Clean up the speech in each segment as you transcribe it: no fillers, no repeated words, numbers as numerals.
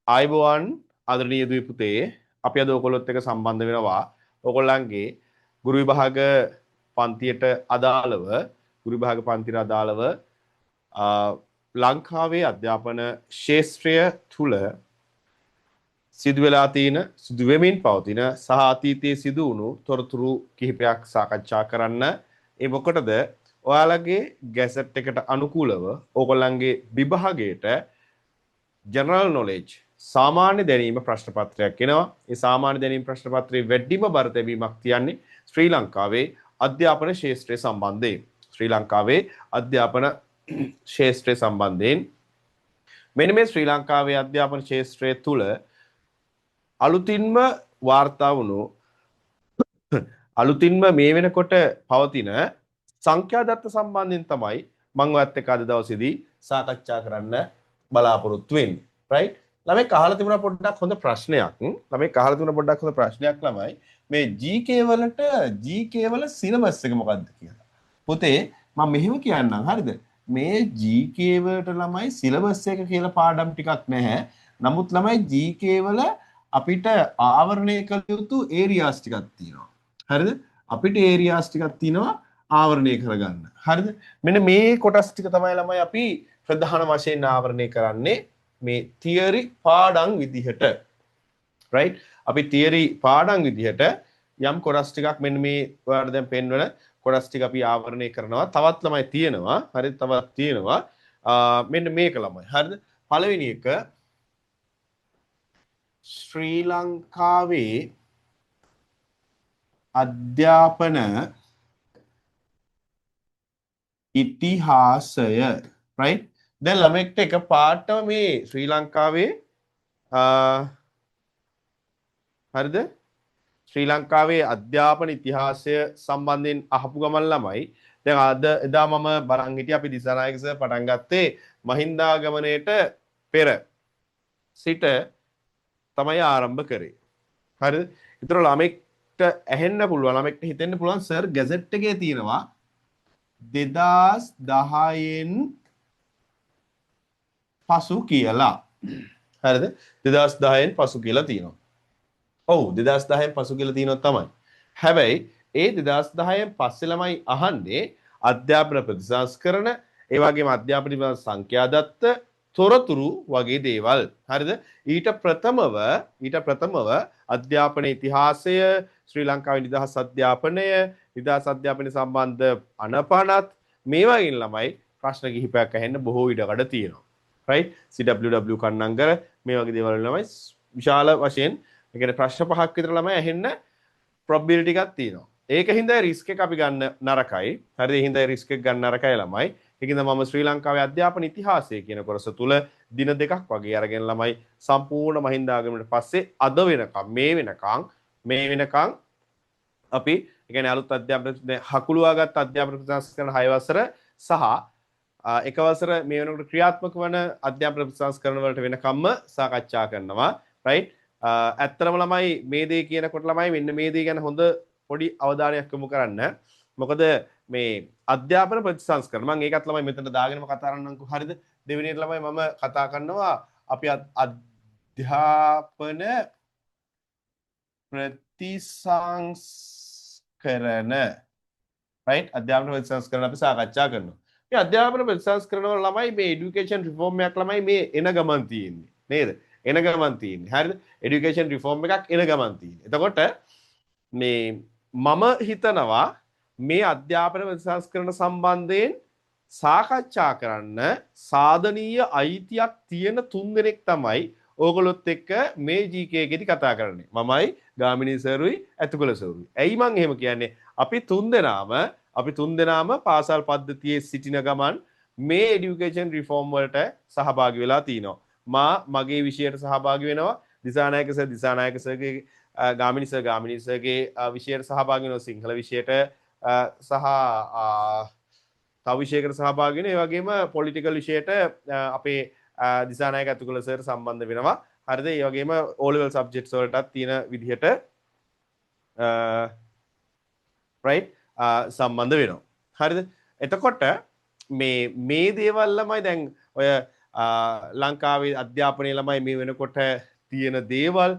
ආයිබෝවන් ආදරණීය දූ පුතේ අපි අද ඔයගොල්ලොත් එක්ක සම්බන්ධ වෙනවා ඔයගොල්ලන්ගේ ගුරු විභාග පන්තියට අදාළව ගුරු විභාග පන්තියට අදාළව ලංකාවේ අධ්‍යාපන ශාස්ත්‍රය තුල සිදු වෙලා තියෙන සිදු වෙමින් පවතින සහ අතීතයේ සිදු වුණු තොරතුරු කිහිපයක් සාකච්ඡා කරන්න ඒ මොකටද ඔයාලගේ ගැසට් එකට අනුකූලව ඔයගොල්ලන්ගේ විභාගයට ජෙනරල් නොලෙජ් සාමාන්‍ය දැනීම ප්‍රශ්න පත්‍රයක් එනවා. ඒ සාමාන්‍ය දැනීම ප්‍රශ්න පත්‍රයේ වැඩිම බර තැබීමක් තියන්නේ ශ්‍රී ලංකාවේ අධ්‍යාපන ශාස්ත්‍රය සම්බන්ධයෙන්. ශ්‍රී ලංකාවේ අධ්‍යාපන ශාස්ත්‍රය සම්බන්ධයෙන් මෙන්න මේ ශ්‍රී ලංකාවේ අධ්‍යාපන ශාස්ත්‍රය තුල අලුතින්ම වාර්තා වුණු අලුතින්ම මේ වෙනකොට පවතින සංඛ්‍යා දත්ත සම්බන්ධයෙන් තමයි මම ඔයත් එක්ක අද දවසේදී සාකච්ඡා කරන්න බලාපොරොත්තු වෙන්නේ. රයිට්? ළමයි අහලා තිබුණා පොඩ්ඩක් හොඳ ප්‍රශ්නයක්. ළමයි අහලා තිබුණා පොඩ්ඩක් හොඳ ප්‍රශ්නයක් ළමයි. මේ GK වලට GK වල සිලබස් එක මොකක්ද කියලා. පුතේ මම මෙහෙම කියන්නම්. හරිද? මේ GK වලට ළමයි සිලබස් එක කියලා පාඩම් ටිකක් නැහැ. නමුත් ළමයි GK වල අපිට ආවරණය කළ යුතු ඒරියාස් ටිකක් තියෙනවා. හරිද? අපිට ඒරියාස් ටිකක් තියෙනවා ආවරණය කරගන්න. හරිද? මෙන්න මේ කොටස් ටික තමයි ළමයි අපි ප්‍රධාන වශයෙන් ආවරණය කරන්නේ මේ තියරි පාඩම් විදිහට. රයිට්? අපි තියරි පාඩම් විදිහට යම් කොටස් ටිකක් මෙන්න මේ ඔයාලට දැන් පෙන්වන කොටස් ටික අපි ආවරණය කරනවා. තවත් ළමයි තියෙනවා. හරිද? තවත් තියෙනවා. මෙන්න මේක ළමයි. හරිද? පළවෙනි එක ශ්‍රී ලංකාවේ අධ්‍යාපන ඉතිහාසය. රයිට්? දැන් ළමෙක්ට එක පාඩම මේ ශ්‍රී ලංකාවේ හරිද? ශ්‍රී ලංකාවේ අධ්‍යාපන ඉතිහාසය සම්බන්ධයෙන් අහපු ගමන් ළමයි දැන් අද එදා මම බරන් හිටියේ අපි දිසානායක සර් පටන් ගත්තේ මහින්දාගමනයට පෙර සිට තමයි ආරම්භ කරේ. හරිද? ඒතර ළමෙක්ට ඇහෙන්න පුළුවන් ළමෙක්ට හිතෙන්න පුළුවන් සර් ගැසට් එකේ තියෙනවා 2010න් පසු කියලා. හරිද? 2010න් පසු කියලා තියෙනවා. ඔව් 2010න් පසු කියලා තියෙනවා තමයි. හැබැයි ඒ 2010න් පස්සේ ළමයි අහන්නේ අධ්‍යාපන ප්‍රතිසංස්කරණ ඒ වගේම අධ්‍යාපන සංඛ්‍යාදත්ත තොරතුරු වගේ දේවල්. හරිද? ඊට ප්‍රථමව අධ්‍යාපන ඉතිහාසය ශ්‍රී ලංකාවේ නිදහස් අධ්‍යාපනය නිදහස් අධ්‍යාපනය සම්බන්ධ අනපනත් මේ වගේ ළමයි ප්‍රශ්න කිහිපයක් අහෙන්න බොහෝ ඉඩකඩ තියෙනවා. right? CWW කන්නංගර මේ වගේ දේවල් ළමයි විශාල වශයෙන් ඒ කියන්නේ ප්‍රශ්න පහක් විතර ළමයි අහෙන්න probability එකක් තියෙනවා. ඒකින්ද රිස්ක් එක අපි ගන්න නරකයි. හරිද? ඒ හින්දා රිස්ක් එක ගන්න නරකයි ළමයි. ඒකින්ද මම ශ්‍රී ලංකාවේ අධ්‍යාපන ඉතිහාසය කියන කොටස තුල දින දෙකක් වගේ අරගෙන ළමයි සම්පූර්ණ මහින්දාගමනට පස්සේ අද වෙනකම් මේ වෙනකම් අපි ඒ කියන්නේ අලුත් අධ්‍යාපන හකුලුවාගත් අධ්‍යාපන ප්‍රතිසංස්කරණ 6 වසර සහ එක වසර මේ වෙනකොට ක්‍රියාත්මක වන අධ්‍යාපන ප්‍රතිසංස්කරණ වලට වෙනකම්ම සාකච්ඡා කරනවා. right? ඇත්තටම ළමයි මේ දේ කියනකොට ළමයි මෙන්න මේ දේ ගැන හොඳ පොඩි අවධානයක් යොමු කරන්න. මොකද මේ අධ්‍යාපන ප්‍රතිසංස්කරණ මම ඒකත් ළමයි මෙතන දාගෙනම කතා කරන්නම්කෝ. හරිද? දෙවෙනියට ළමයි මම කතා කරනවා අපි අධ්‍යාපන ප්‍රතිසංස්කරණ right? අධ්‍යාපන ප්‍රතිසංස්කරණ අපි සාකච්ඡා කරනවා. මේ අධ්‍යාපන ප්‍රතිසංස්කරණ වල ළමයි මේ এডুকেෂන් රිෆෝම් එකක් ළමයි මේ එන ගමන් තියෙන්නේ. නේද? එන ගමන් තියෙන්නේ. හරිද? এডুকেෂන් රිෆෝම් එකක් එන ගමන් තියෙන්නේ. එතකොට මේ මම හිතනවා මේ අධ්‍යාපන ප්‍රතිසංස්කරණ සම්බන්ධයෙන් සාකච්ඡා කරන්න සාධනීය අයිතියක් තියෙන තුන්දෙනෙක් තමයි ඕගොල්ලොත් එක්ක මේ GK එකේදී කතා කරන්නේ. මමයි ගාමිණී සර්ුයි ඇතුකල සර්ුයි. ඇයි මං එහෙම කියන්නේ? අපි තුන්දෙනාම පාසල් පද්ධතියේ සිටින ගමන් මේ এডুকেෂන් රිෆෝම් වලට සහභාගී වෙලා තිනවා. මගේ විෂයට සහභාගී වෙනවා. දිසානායක සර්ගේ ගාමිණී සර්ගේ විෂයට සහභාගී වෙනවා. සිංහල විෂයට සහ තව විෂයකට සහභාගී වෙනවා. ඒ වගේම පොලිටිකල් විෂයට අපේ දිසානායක අතුකල සර් සම්බන්ධ වෙනවා. හරිද? ඒ වගේම O level subjects වලටත් තියෙන විදිහට right සම්බන්ධ වෙනවා. හරිද? එතකොට මේ දේවල් ළමයි දැන් ඔය ලංකාවේ අධ්‍යාපනයේ ළමයි මේ වෙනකොට තියෙන දේවල්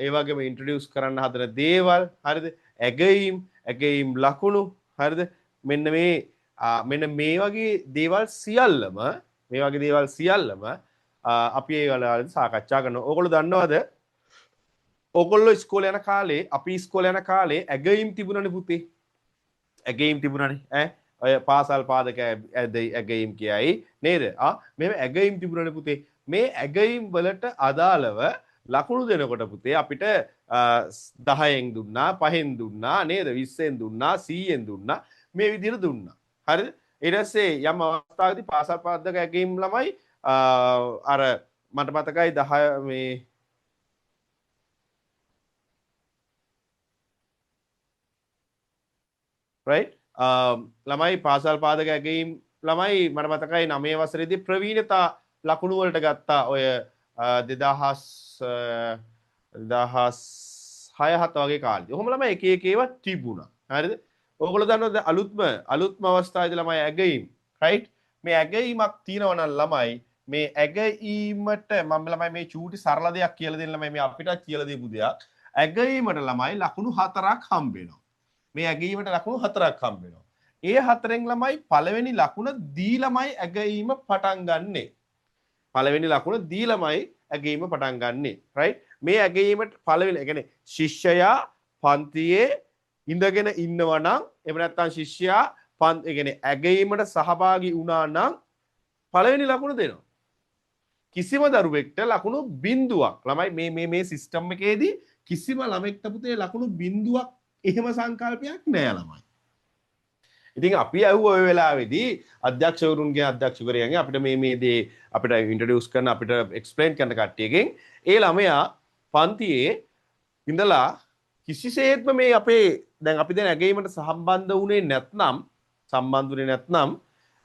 ඒ වගේම ඉන්ට්‍රොඩියුස් කරන්න හදන දේවල් හරිද ඇගීම් ලකුණු හරිද මෙන්න මේ වගේ දේවල් සියල්ලම අපි ඒ වල සාකච්ඡා කරනවා. ඕගොල්ලෝ දන්නවද? ඕගොල්ලෝ ඉස්කෝලේ යන කාලේ අපි ඉස්කෝලේ යන කාලේ ඇගීම් තිබුණනේ පුතේ. ඇගීම් තිබුණනේ ඈ ඔය පාසල් පාදක ඇගීම් කියයි නේද? මේ ඇගීම් තිබුණනේ පුතේ. මේ ඇගීම් වලට අදාළව ලකුණු දෙනකොට පුතේ අපිට 10න් දුන්නා 5න් දුන්නා නේද 20න් දුන්නා 100න් දුන්නා මේ විදිහට දුන්නා. හරිද? ඊට පස්සේ යම් අවස්ථාවකදී පාසල් පාදක ඇගීම් ළමයි අර මට මතකයි 10 මේ right ළමයි පාසල් පාදක ඇගීම් ළමයි මට මතකයි 9 වසරේදී ප්‍රවීණතා ලකුණු වලට ගත්තා ඔය 2006 7 වගේ කාලේ. ඔහොම ළමයි එක එක ඒවා තිබුණා. හරිද? ඕගොල්ලෝ දන්නවද අලුත්ම අවස්ථාවේදී ළමයි ඇගීම් right මේ ඇගීමක් තියෙනවා නම් ළමයි මේ ඇගීමට මම ළමයි මේ චූටි සරල දෙයක් කියලා දෙන්න ළමයි මේ අපිටත් කියලා දීපු දෙයක්. ඇගීමට ළමයි ලකුණු 4ක් හම්බ වෙනවා. මේ ඇගීමට ලකුණු 4ක් හම්බ වෙනවා. ඒ 4න් ළමයි පළවෙනි ලකුණ දී ළමයි ඇගීම පටන් ගන්නෙ. පළවෙනි ලකුණ දී ළමයි ඇගීම පටන් ගන්නෙ. right මේ ඇගීමට පළවෙනි ඒ කියන්නේ ශිෂ්‍යයා පන්තියේ ඉඳගෙන ඉන්නවා නම් එහෙම නැත්නම් ශිෂ්‍යයා ඒ කියන්නේ ඇගීමට සහභාගී වුණා නම් පළවෙනි ලකුණ දෙනවා. කිසිම දරුවෙක්ට ලකුණු බිඳුවක් ළමයි මේ සිස්ටම් එකේදී කිසිම ළමෙක්ට පුතේ ලකුණු බිඳුවක් එහෙම සංකල්පයක් නෑ ළමයි. ඉතින් අපි ඇහුව ඔය වෙලාවේදී අධ්‍යක්ෂකවරුන්ගේ අධ්‍යක්ෂකවරයන්ගේ අපිට මේ දේ අපිට ඉන්ට්‍රොඩියුස් කරන අපිට එක්ස්ප්ලেইন කරන කට්ටියගෙන් ඒ ළමයා පන්තියේ ඉඳලා කිසිසේත්ම මේ අපේ දැන් අපි දැන් ඇගීමට සම්බන්ධ වුණේ නැත්නම්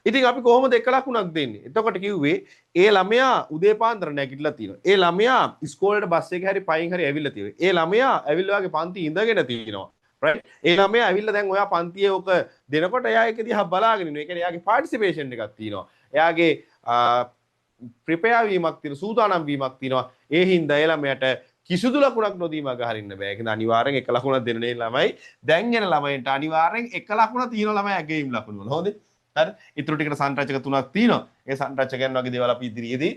ඉතින් අපි කොහොමද එක ලකුණක් දෙන්නේ? එතකොට කිව්වේ ඒ ළමයා උදේ පාන්දර නැගිටලා තියෙනවා. ඒ ළමයා ඉස්කෝලේට බස් එකේ හරි පයින් හරි ඇවිල්ලා තියෙනවා. ඒ ළමයා ඇවිල්ලා වගේ පන්ති ඉඳගෙන තියෙනවා. right? ඒ ළමයා ඇවිල්ලා දැන් ඔයා පන්තියේ ඔක දෙනකොට එයා ඒක දිහා බලාගෙන ඉන්නවා. ඒ කියන්නේ එයාගේ පාටිසිපේෂන් එකක් තියෙනවා. එයාගේ ප්‍රිපෙයාර් වීමක් තියෙනවා. සූදානම් වීමක් තියෙනවා. ඒ හින්දා ඒ ළමයාට කිසිදු ලකුණක් නොදී මග හරින්න බෑ. ඒක අනිවාර්යෙන් එක ලකුණක් දෙන්න නේ ළමයි. දැන් එන ළමයින්ට අනිවාර්යෙන් එක ලකුණ තියෙන ළමයි ඇගීම් ලකුණු වල. හොඳේ? හරි? ඊටු ටිකට සංරචක තුනක් තියෙනවා. ඒ සංරචකයන් වගේ දේවල් අපි ඉදිරියේදී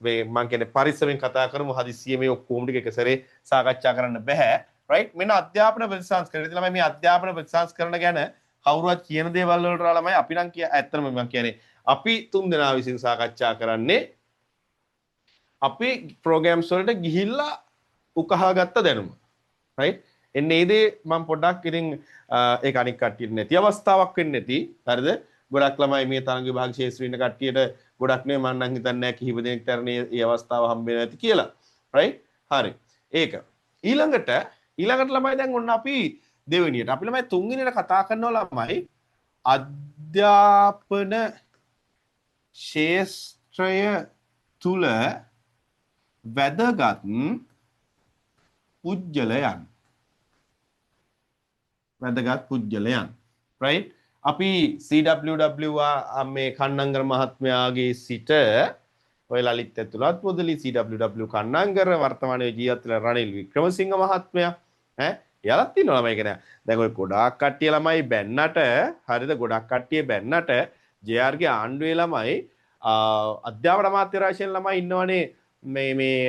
මේ මම කියන්නේ පරිස්සමෙන් කතා කරමු. හදිස්සියේ මේ ඔක්කොම ටික එක සැරේ සාකච්ඡා කරන්න බෑ. right? මෙන්න අධ්‍යාපන ප්‍රතිසංස්කරණය. ඉතින් ළමයි මේ අධ්‍යාපන ප්‍රතිසංස්කරණ ගැන කවුරුවත් කියන දේවල් වලට ළමයි අපි නම් ඇත්තම මම කියන්නේ අපි තුන් දෙනා විසින් සාකච්ඡා කරන්නේ අපි ප්‍රෝග්‍රෑම්ස් වලට ගිහිල්ලා උකහාගත්ත දැනුම. right? එන්නේ ඒ දේ මම පොඩ්ඩක් ඉතින් ඒක අනික් කට්ටියට නැති අවස්ථාවක් වෙන්නේ නැති. හරිද? ගොඩක් ළමයි මේ තරඟ විභාග ශාස්ත්‍රයේ ඉන්න කට්ටියට ගොඩක් නේ මම නම් හිතන්නේ නැහැ කිහිප දෙනෙක්ට මේ අවස්ථාව හම්බෙන්නේ නැති කියලා. right? හරි. ඒක. ඊළඟට ළමයි දැන් ඔන්න අපි දෙවෙනියට අපි ළමයි තුන්වෙනියට කතා කරනවා ළමයි අධ්‍යාපන ශාස්ත්‍රය තුල වැදගත් පුජ්‍යලයන් right අපි CWW මේ කන්නංගර මහත්මයාගේ සිට ඔය ලලිත් ඇතුළත් පොදලි CWW කන්නංගර වර්තමානයේ ජීවත් වෙන රනිල් වික්‍රමසිංහ මහත්මයා එයාලත් ඉන්නවා ළමයි කියන. දැන් ඔය ගොඩාක් කට්ටිය ළමයි බැන්නට හරිද ගොඩාක් කට්ටිය බැන්නට JR ගේ ආණ්ඩුවේ ළමයි අධ්‍යාපන අමාත්‍ය රාශියෙන් ළමයි ඉන්නවනේ මේ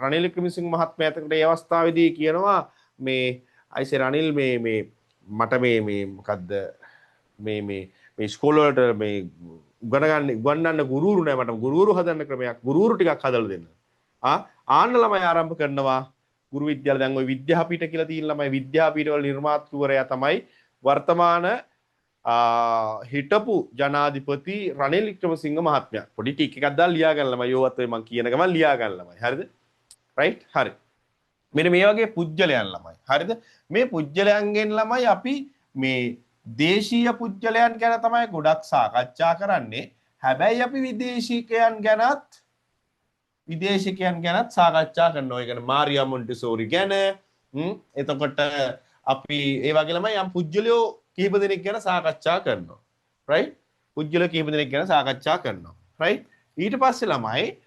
රනිල් වික්‍රමසිංහ මහත්මයා එතකොට ඒ අවස්ථාවේදී කියනවා මේ අයිසේ රනිල් මේ මට මේ මොකද්ද මේ ඉස්කෝල වලට මේ උගන්වන්න ගුරුවරු නෑ මට ගුරුවරු හදන්න ක්‍රමයක් ගුරුවරු ටිකක් හදලා දෙන්න. ආන්න ළමයි ආරම්භ කරනවා ගුරු විද්‍යාල දැන් ওই විද්‍යාපීඨ කියලා තියෙන ළමයි විද්‍යාපීඨ වල නිර්මාතෘවරයා තමයි වර්තමාන හිටපු ජනාධිපති රනිල් වික්‍රමසිංහ මහත්මයා. පොඩි ටික එකක් දාලා ලියා ගන්න ළමයි. යෝවත් ඔය මම කියන ගමන් ලියා ගන්න ළමයි. හරිද? right? හරි. මෙන්න මේ වගේ පුජ්‍යලයන් ළමයි. හරිද? මේ පුජ්‍යලයන්ගෙන් ළමයි අපි මේ දේශීය පුජ්‍යලයන් ගැන තමයි ගොඩක් සාකච්ඡා කරන්නේ. හැබැයි අපි විදේශිකයන් ගැනත් සාකච්ඡා කරනවා. ඒ කියන්නේ මාරියා මොන්ටිසෝරි ගැන එතකොට අපි ඒ වගේ ළමයි යම් පුජ්‍යලයෝ කිහිප දෙනෙක් ගැන සාකච්ඡා කරනවා. right? පුජ්‍යලයෝ කිහිප දෙනෙක් ගැන සාකච්ඡා කරනවා. right? ඊට පස්සේ ළමයි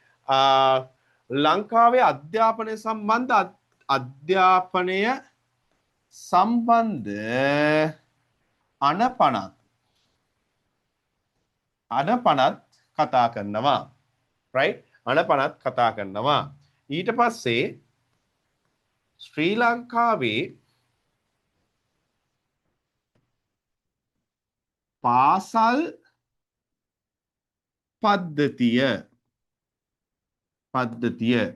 ලංකාවේ අධ්‍යාපනය සම්බන්ධ අනපනත් කතා කරනවා. right? අනපනත් කතා කරනවා. ඊට පස්සේ ශ්‍රී ලංකාවේ පාසල් පද්ධතිය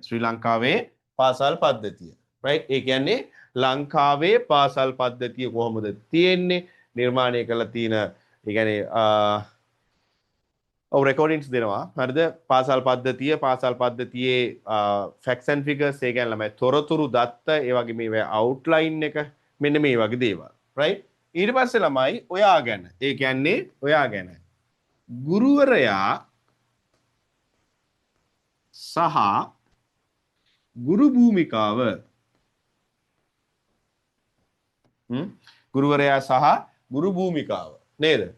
ශ්‍රී ලංකාවේ පාසල් පද්ධතිය right? ඒ කියන්නේ ලංකාවේ පාසල් පද්ධතිය කොහොමද තියෙන්නේ නිර්මාණය කරලා තියෙන ඒ කියන්නේ රෙකෝඩින්ස් දෙනවා හරිද පාසල් පද්ධතියේ ෆැක්ට්ස් ඇන්ඩ් ෆිගර්ස් ඒ කියන්නේ ළමයි තොරතුරු දත්ත ඒ වගේ මේ අවුට්ලයින් එක මෙන්න මේ වගේ දේවල් right ඊට පස්සේ ළමයි ඔයා ගැන ඒ කියන්නේ ඔයා ගැන ගුරුවරයා සහ ගුරු භූමිකාව ගුරුවරයා සහ ගුරු භූමිකාව නේද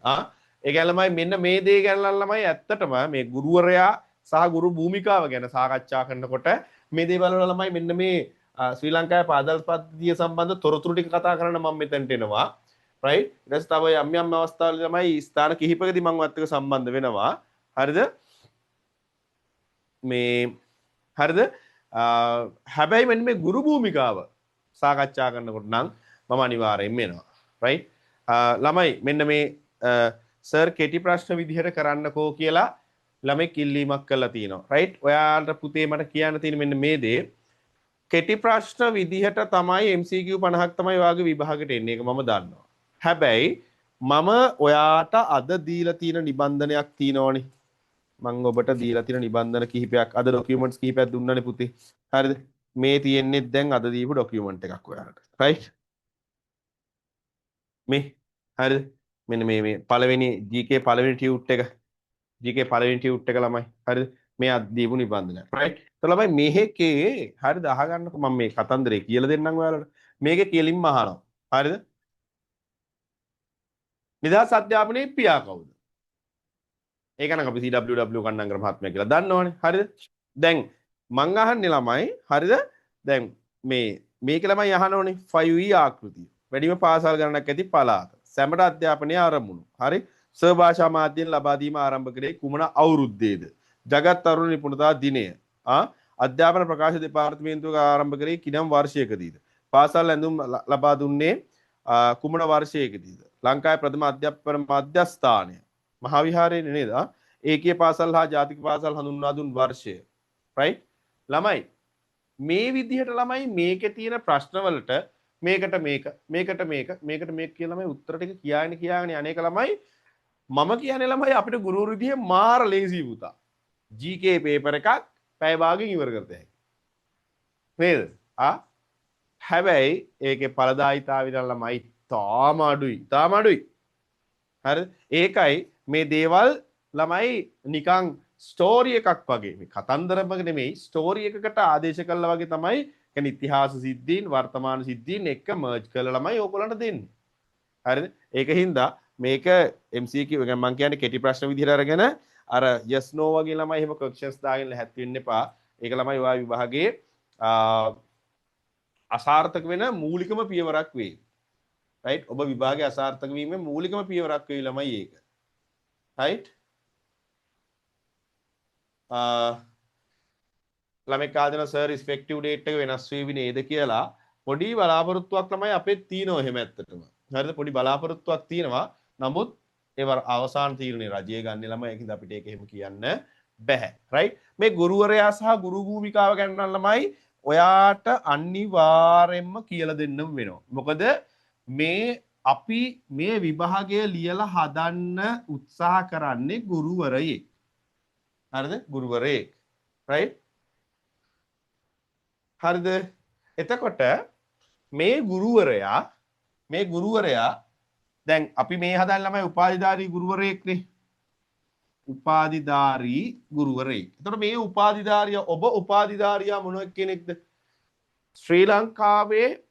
ඒ කියන්නේ ළමයි මෙන්න මේ දේ ගැන ළමයි ඇත්තටම මේ ගුරුවරයා සහ ගුරු භූමිකාව ගැන සාකච්ඡා කරනකොට මේ දේවල් වල ළමයි මෙන්න මේ ශ්‍රී ලංකාවේ පාසල් පද්ධතිය සම්බන්ධ තොරතුරු ටික කතා කරන්න මම මෙතනට එනවා right ඊට පස්සේ තව යම් අවස්ථාවල ළමයි ස්ථාන කිහිපකදී මම වත් එක්ක සම්බන්ධ වෙනවා හරිද මේ හරිද හැබැයි මෙන්න මේ ගුරු භූමිකාව සාකච්ඡා කරනකොට නම් මම අනිවාර්යෙන් එනවා right ළමයි මෙන්න මේ සර් කෙටි ප්‍රශ්න විදිහට කරන්නකෝ කියලා ළමෙක් ඉල්ලීමක් කරලා තිනවා right ඔයාලට පුතේ මට කියන්න තියෙන මෙන්න මේ දේ කෙටි ප්‍රශ්න විදිහට තමයි MCQ 50ක් තමයි ඔයාගේ විභාගෙට එන්නේ ඒක මම දන්නවා හැබැයි මම ඔයාට අද දීලා තියෙන නිබන්ධනයක් තියෙනවනේ මම ඔබට දීලා තියෙන නිබන්ධන කිහිපයක් අද ડોකියුමන්ට්ස් කිහිපයක් දුන්නානේ පුතේ හරිද මේ තියෙන්නේ දැන් අද දීපු ડોකියුමන්ට් එකක් ඔයාලට right මේ හරිද මෙන්න මේ පළවෙනි GK පළවෙනි ටියුට් එක ළමයි හරිද මේ අද දීපු නිබන්ධනය right එතකොට ළමයි මේකේ හරිද අහගන්නකො මම මේ කතන්දරේ කියලා දෙන්නම් ඔයාලට මේකේ කෙලින්ම අහනවා හරිද නිදහස් අධ්‍යාපනයේ පියා කවුද ඒක නම් අපි CWW කන්නංගර මහත්මයා කියලා දන්නවනේ හරිද දැන් මං අහන්නේ ළමයි හරිද දැන් මේක ළමයි අහනෝනේ 5E ආකෘතිය වැඩිම පාසල් ගණනක් ඇති පළාත සැමට අධ්‍යාපනයේ ආරම්භුණු හරි සර්භාෂා මාධ්‍යයෙන් ලබා දීම ආරම්භ කරේ කුමන අවුරුද්දේද ජගත් තරුණ නිපුණතා දිනය අධ්‍යාපන ප්‍රකාශ දෙපාර්තමේන්තුව ආරම්භ කරේ කිනම් වර්ෂයකදීද පාසල් ඇඳුම් ලබා දුන්නේ කුමන වර්ෂයකදීද ලංකාවේ ප්‍රථම අධ්‍යාපන මධ්‍යස්ථානය මහා විහාරයේ නේද ඒකීය පාසල් හා ජාතික පාසල් හඳුන්වා දුන් වර්ෂය right ළමයි මේ විදිහට ළමයි මේකේ තියෙන ප්‍රශ්න වලට මේකට කියලා ළමයි උත්තර ටික කියාගෙන අනේක ළමයි මම කියන්නේ ළමයි අපිට ගුරුවරු විදිහේ මාර ලේසි පුතා GK පේපර් එකක් පැය භාගයෙන් ඉවර කරතයි නේද හැබැයි ඒකේ ඵලදායීතාවය ළමයි තාම අඩුයි හරිද ඒකයි මේ දේවල් ළමයි නිකන් ස්ටෝරි එකක් වගේ මේ කතන්දරයක් නෙමෙයි ස්ටෝරි එකකට ආදේශ කළා වගේ තමයි කියන්නේ ඉතිහාස සිද්ධීන් වර්තමාන සිද්ධීන් එක මර්ජ් කරලා ළමයි ඕගොල්ලන්ට දෙන්නේ හරිද ඒකින්ද මේක MCQ මම කියන්නේ කෙටි ප්‍රශ්න විදිහට අරගෙන අර yes no වගේ ළමයි එහෙම questions දාගෙන ලැහත් වෙන්න එපා ඒක ළමයි ඔයා විභාගයේ අසාර්ථක වෙන මූලිකම පියවරක් වෙයි right ඔබ විභාගයේ අසාර්ථක වීමේ මූලිකම පියවරක් වෙයි ළමයි ඒක right ළමයි කාදෙන සර් ඉෆෙක්ටිව් ඩේට් එක වෙනස් වෙවි නේද කියලා පොඩි බලාපොරොත්තුවක් ළමයි අපේ තියෙනවා එහෙම ඇත්තටම හරිද පොඩි බලාපොරොත්තුවක් තියෙනවා නමුත් ඒවර අවසාන තීරණේ රජය ගන්න ළමයි ඒකින්ද අපිට ඒක එහෙම කියන්න බෑ right මේ ගුරුවරයා සහ ගුරු භූමිකාව ගැන ළමයි ඔයාට අනිවාර්යෙන්ම කියලා දෙන්නම වෙනවා මොකද මේ අපි මේ විභාගය ලියලා හදන්න උත්සාහ කරන්නේ ගුරුවරයෙක් හරිද ගුරුවරයෙක් right හරිද එතකොට මේ ගුරුවරයා දැන් අපි මේ හදන්න ළමයි උපාධිධාරී ගුරුවරයෙක්නේ උපාධිධාරී ගුරුවරයෙක් එතකොට මේ උපාධිධාරියා ඔබ උපාධිධාරියා මොන කෙනෙක්ද ශ්‍රී ලංකාවේ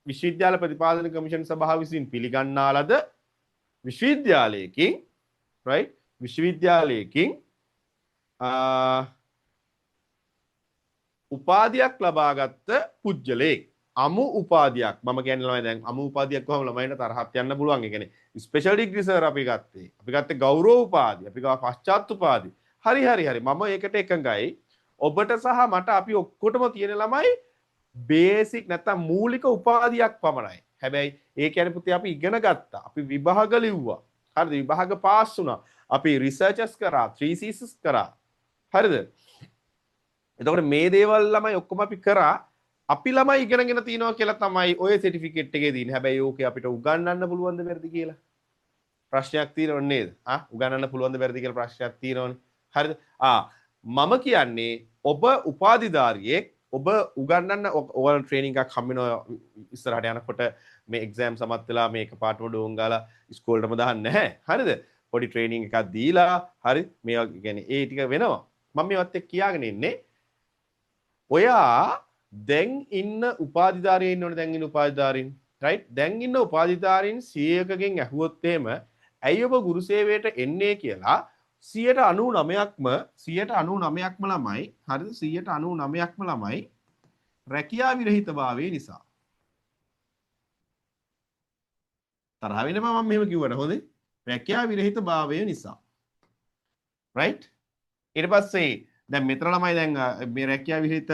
විශ්වවිද්‍යාල ප්‍රතිපාදන කමිෂන් සභාව විසින් පිළිගන්නා ලද විශ්වවිද්‍යාලයකින් right විශ්වවිද්‍යාලයකින් උපාධියක් ලබාගත්ත පුජ්‍යලෙක්. අමු උපාධියක් මම කියන්නේ ළමයි දැන් අමු උපාධියක් කොහොම ළමයින්ට තරහක් යන්න පුළුවන්. ඒ කියන්නේ ස්පෙෂල් ඩිග්‍රී සර් අපි ගත්තේ ගෞරව උපාධිය, අපි ගාව පශ්චාත් උපාධිය. හරි මම ඒකට එකඟයි. ඔබට සහ මට අපි ඔක්කොටම තියෙන ළමයි බේසික් නැත්තම් මූලික උපාධියක් පමණයි. හැබැයි ඒ කියන්නේ පුතේ අපි ඉගෙන ගත්තා. අපි විභාග ලිව්වා. හරිද? විභාග පාස් වුණා. අපි රිසර්චස් කරා, තීසිස් කරා. හරිද? එතකොට මේ දේවල් ළමයි ඔක්කොම අපි කරා. අපි ළමයි ඉගෙනගෙන තියනවා කියලා තමයි ඔය සර්ටිෆිකේට් එකේ තියෙන්නේ. හැබැයි ඕකේ අපිට උගන්වන්න පුළුවන්ද බැරිද කියලා ප්‍රශ්නයක් තියෙනව නේද? උගන්වන්න පුළුවන්ද බැරිද කියලා ප්‍රශ්නයක් තියෙනවනේ. හරිද? මම කියන්නේ ඔබ උපාධිධාරියෙක්, ඔබ උගන්වන්න ඔයාලා ට්‍රේනින් එකක් හම්බ වෙනවා ඉස්සරහට යනකොට මේ එක්සෑම් සමත් වෙලා මේක පාටම ඩෝන් ගාලා ඉස්කෝලේටම දාන්න නැහැ. හරිද? පොඩි ට්‍රේනින් එකක් දීලා හරි මේ කියන්නේ ඒ ටික වෙනවා. මම මේවත් එක්ක කියාගෙන ඉන්නේ ඔයා දැන් ඉන්න උපාධිධාරී ඉන්නවනේ දැන් ඉන්න උපාධිධාරීන් රයිට් දැන් ඉන්න උපාධිධාරීන් 100කගෙන් ඇහුවොත් එහෙම ඇයි ඔබ ගුරු සේවයට එන්නේ කියලා 99%ක්ම ළමයි හරිද 99%ක්ම ළමයි රැකියා විරහිතභාවය නිසා තරහ වෙන්න මම මෙහෙම කිව්වට හොඳේ රැකියා විරහිතභාවය නිසා රයිට් ඊට පස්සේ දැන් මෙතන ළමයි දැන් මේ රැකියා විරහිත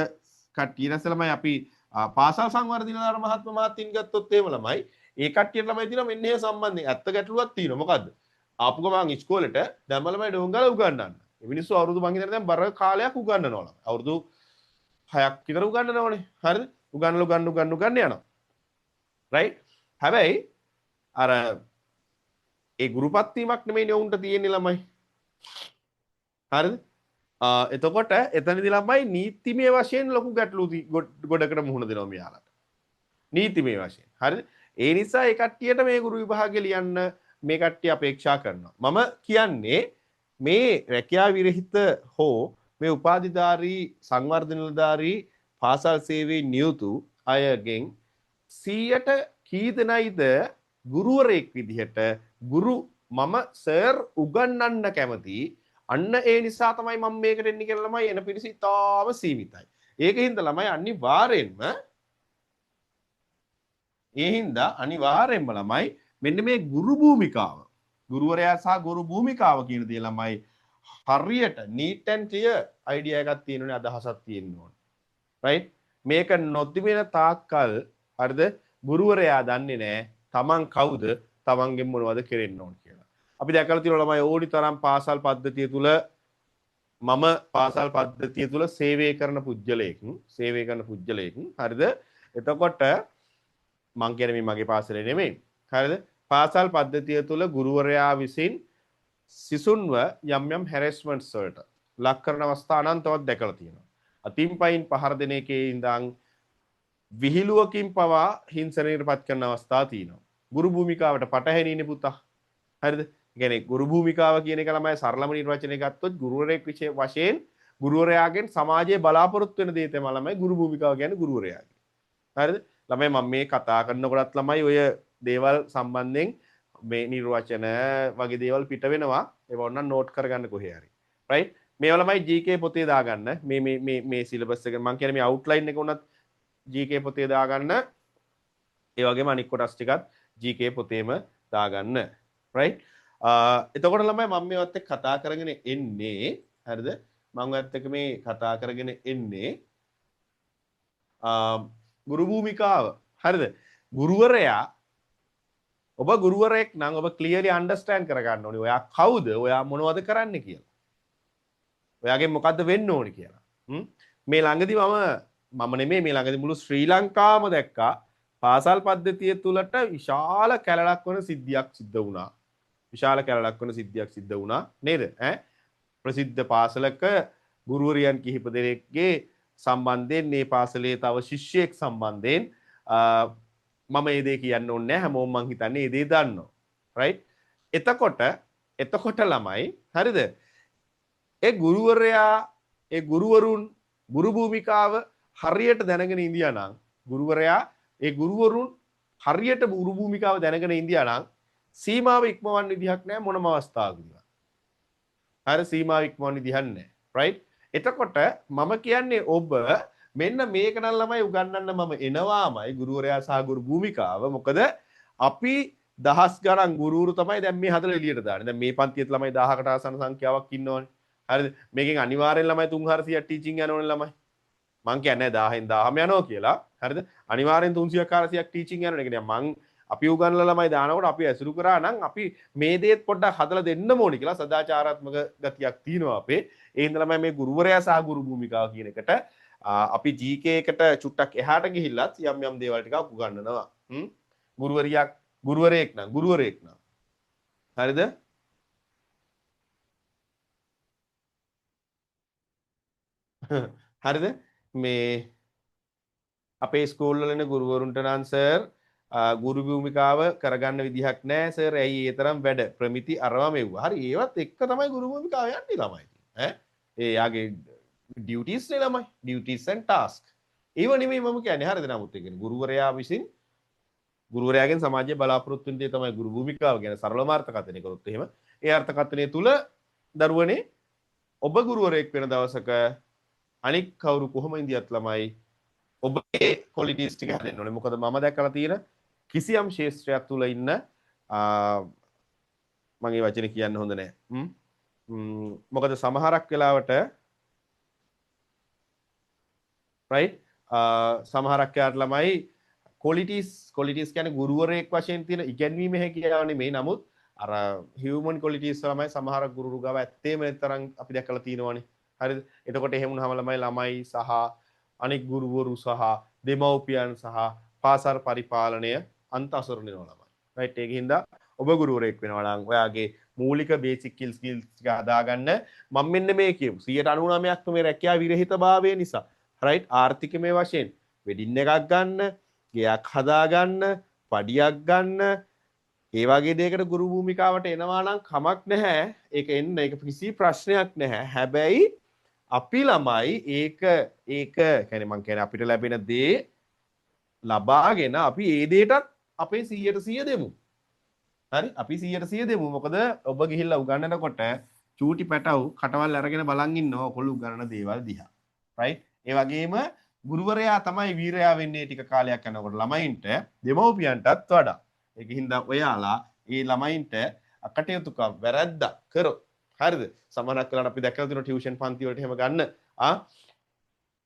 කට්ටිය නැසලමයි අපි පාසල් සංවර්ධනදාර මහත්ම මහත්මින් ගත්තොත් එහෙම ළමයි ඒ කට්ටියට ළමයි තියෙනවා මෙන්න මේ සම්බන්ධයෙන් ඇත්ත ගැටලුවක් තියෙනවා මොකද්ද ආපු ගමන් ඉස්කෝලේට දැම්ම ළමයි ඩෝංගල උගන්වන්න මේ මිනිස්සු අවුරුදු මං හිතන්නේ දැන් බර කාලයක් උගන්වනවා ළමයි අවුරුදු 6ක් විතර උගන්වනවනේ හරිද උගන්වන්න යනවා රයිට් හැබැයි අර ඒ ගුරුපත් වීමක් නෙමෙයිනේ උන්ට තියෙන්නේ ළමයි හරිද එතකොට එතනදී ළමයි නීතිමය වශයෙන් ලොකු ගැටලු ගොඩකට මුහුණ දෙනවා මෙයාලට. නීතිමය වශයෙන්. හරිද? ඒ නිසා ඒ කට්ටියට මේ ගුරු විභාගෙ ලියන්න මේ කට්ටිය අපේක්ෂා කරනවා. මම කියන්නේ මේ රැකියා විරහිත හෝ මේ උපාධිධාරී සංවර්ධන නිලධාරී පාසල් සේවයේ නියුතු අයගෙන් 100ට කී දෙනයිද ගුරුවරයෙක් විදිහට මම සර් උගන්වන්න කැමතියි අන්න ඒ නිසා තමයි මම මේකට එන්නේ කියලා ළමයි එන පිරිස ඉතාම සීමිතයි. ඒකින්ද ළමයි අනිවාර්යෙන්ම ළමයි මෙන්න මේ ගුරු භූමිකාව ගුරුවරයා සහ ගුරු භූමිකාව කියන දේ ළමයි හරියට neat and clear idea එකක් තියෙනුනේ අදහසක් තියෙන්න ඕන. right? මේක නොතිබෙන තාක්කල් හරිද ගුරුවරයා දන්නේ නැහැ තමන් කවුද තමන්ගෙන් මොනවද කරෙන්න ඕන කියලා. අපි දැකලා තියෙනවා ළමයි ඕනි තරම් පාසල් පද්ධතිය තුල මම පාසල් පද්ධතිය තුල සේවය කරන පුජ්‍යලයක හරිද එතකොට මං කියන්නේ මේ මගේ පාසලේ නෙමෙයි හරිද පාසල් පද්ධතිය තුල ගුරුවරයා විසින් සිසුන්ව යම් හැරස්මන්ට්ස් වලට ලක් කරන අවස්ථා අනන්තවත් දැකලා තියෙනවා අතින් පයින් පහර දෙන එකේ ඉඳන් විහිළුවකින් පවා හිංසනයටපත් කරන අවස්ථා තියෙනවා ගුරු භූමිකාවට පටහැනිනේ පුතා හරිද කියන්නේ ගුරු භූමිකාව කියන එක ළමයි සරලම නිර්වචනය ගත්තොත් ගුරුවරයෙක් වශයෙන් ගුරුවරයාගෙන් සමාජයේ බලාපොරොත්තු වෙන දේ තමයි ළමයි ගුරු භූමිකාව කියන්නේ ගුරුවරයාගේ. හරිද? ළමයි මම මේ කතා කරනකොටත් ළමයි ඔය දේවල් සම්බන්ධයෙන් මේ නිර්වචන වගේ දේවල් පිට වෙනවා. ඒව ඕනනම් නෝට් කරගන්න කොහේ හරි. රයිට්? මේවා ළමයි GK පොතේ දාගන්න. මේ සිලබස් එක මම කියන්නේ මේ අවුට්ලයින් එක උනත් GK පොතේ දාගන්න. ඒ වගේම අනික් කොටස් ටිකත් GK පොතේම දාගන්න. රයිට්? එතකොට ළමයි මම මේවත් එක්ක කතා කරගෙන එන්නේ හරිද මම ඔයත් එක්ක මේ කතා කරගෙන එන්නේ ගුරු භූමිකාව හරිද ගුරුවරයා ඔබ ගුරුවරයෙක් නම් ඔබ ක්ලියර්ලි අන්ඩර්ස්ටෑන්ඩ් කරගන්න ඕනේ ඔයා කවුද ඔයා මොනවද කරන්නේ කියලා ඔයාගෙන් මොකද්ද වෙන්න ඕනේ කියලා මේ ළඟදී මම නෙමෙයි මේ ළඟදී මුළු ශ්‍රී ලංකාවම දැක්කා පාසල් පද්ධතිය තුලට විශාල කැලලක් වන සිද්ධියක් සිද්ධ වුණා විශාල කැලලක් වන සිද්ධියක් සිද්ධ වුණා නේද ප්‍රසිද්ධ පාසලක ගුරුවරියන් කිහිප දෙනෙක්ගේ සම්බන්ධයෙන් මේ පාසලේ තව ශිෂ්‍යයෙක් සම්බන්ධයෙන් මම මේ දේ කියන්න ඕනේ නැහැ හැමෝම මං හිතන්නේ මේ දේ දන්නවා රයිට් එතකොට ළමයි හරිද ඒ ගුරුවරයා ඒ ගුරුවරුන් ගුරු භූමිකාව හරියට දැනගෙන ඉඳියා නම් ගුරුවරයා ඒ ගුරුවරුන් හරියට ගුරු භූමිකාව දැනගෙන ඉඳියා නම් සීමාව ඉක්මවන්න විදිහක් නැහැ මොනම අවස්ථාවකදීවත්. හරි සීමාව ඉක්මවන්න විදිහක් නැහැ. right එතකොට මම කියන්නේ ඔබ මෙන්න මේක නම් ළමයි උගන්වන්න මම එනවාමයි ගුරුවරයා සහ ගුරු භූමිකාව මොකද අපි දහස් ගණන් ගුරුවරු තමයි දැන් මේ හදලා එළියට දාන්නේ. දැන් මේ පන්තියේ ළමයි 1000කට ආසන්න සංඛ්‍යාවක් ඉන්නවනේ. හරිද? මේකෙන් අනිවාර්යෙන් ළමයි 3400ක් ටීචින් යනවනේ ළමයි. මං කියන්නේ 1000න් 1000ම යනවා කියලා. හරිද? අනිවාර්යෙන් 300ක් 400ක් ටීචින් යනවනේ. ඒ කියන්නේ මං අපි උගන්වලා ළමයි දානකොට අපි ඇසුරු කරා නම් අපි මේ දේත් පොඩ්ඩක් හදලා දෙන්න ඕනි කියලා සදාචාරාත්මක ගතියක් තියෙනවා අපේ. ඒ හින්දා ළමයි මේ ගුරුවරයා සහ ගුරු භූමිකාව කියන එකට අපි GK එකට චුට්ටක් එහාට ගිහිල්ලත් යම් යම් දේවල් ටිකක් උගන්වනවා. ගුරුවරයෙක් නම් හරිද? හරිද? මේ අපේ ස්කූල් වල ඉන්න ගුරුවරුන්ට නම් සර් ගුරු භූමිකාව කරගන්න විදිහක් නැහැ සර්. ඇයි ඒ තරම් වැඩ ප්‍රමිති අරවා මෙව්වා. හරි ඒවත් එක්ක තමයි ගුරු භූමිකාව යන්නේ ළමයි. ඈ ඒ යාගේ ඩියුටිස් නේ ළමයි. ඩියුටිස් and task. ඒව නෙමෙයි මම කියන්නේ. හරිද? නමුත් ඒ කියන්නේ ගුරුවරයා විසින් ගුරුවරයාගෙන් සමාජයේ බලාපොරොත්තු වෙන දේ තමයි ගුරු භූමිකාව ගැන සරලව අර්ථකථනය කරොත් එහෙම ඒ අර්ථකථනය තුල දරුවනේ ඔබ ගුරුවරයෙක් වෙන දවසක අනික් කවුරු කොහොම ඉඳියත් ළමයි ඔබේ ක්වොලිටිස් ටික හදන්න ඕනේ. මොකද මම දැකලා තියෙන කිසියම් ශාස්ත්‍රයක් තුල ඉන්න මම ඒ වචනේ කියන්න හොඳ නැහැ. මොකද සමහරක් වෙලාවට right සමහරක් යාට ළමයි ක්වොලිටිස් කියන්නේ ගුරුවරයෙක් වශයෙන් තියෙන ඉගැන්වීමේ හැකියාව නෙමෙයි. නමුත් අර හියුමන් ක්වොලිටිස් තමයි සමහර ගුරුරු ගාව ඇත්තේම තරම් අපි දැකලා තියෙනවානේ. හරිද? එතකොට එහෙම වුණාම ළමයි සහ අනෙක් ගුරුවරු සහ දෙමව්පියන් සහ පාසල් පරිපාලනය අන්තසරණ වෙනවා ළමයි. රයිට් ඒකින්ද ඔබ ගුරුවරයෙක් වෙනවා නම් ඔයාගේ මූලික බේසික් ස්කිල්ස් ටික හදාගන්න මම මෙන්න මේ කියමු 99%ක්ම මේ රැකියාව විරහිතභාවය නිසා. රයිට් ආර්ථිකමය වශයෙන් වෙඩින් එකක් ගන්න, ගෙයක් හදාගන්න, පඩියක් ගන්න ඒ වගේ දෙයකට ගුරු භූමිකාවට එනවා නම් කමක් නැහැ. ඒක එන්න ඒක කිසි ප්‍රශ්නයක් නැහැ. හැබැයි අපි ළමයි ඒක කියන්නේ මං කියන්නේ අපිට ලැබෙන දේ ලබාගෙන අපි ඒ දෙයටත් අපේ 100% දෙමු. හරි? අපි 100% දෙමු. මොකද ඔබ ගිහිල්ලා උගන්නනකොට චූටි පැටව් කටවල් අරගෙන බලන් ඉන්නවා ඔකොළු උගන්නන දේවල් දිහා. රයිට්? ඒ වගේම ගුරුවරයා තමයි වීරයා වෙන්නේ ටික කාලයක් යනකොට ළමයින්ට දෙමව්පියන්ටත් වඩා. ඒකින්ද ඔයාලා ඒ ළමයින්ට අකටයුතුකම් වැරද්දා කරොත් හරිද? සමහරක් වෙලාවට අපි දැකලා තියෙනවා ටියුෂන් පන්ති වලට එහෙම ගන්න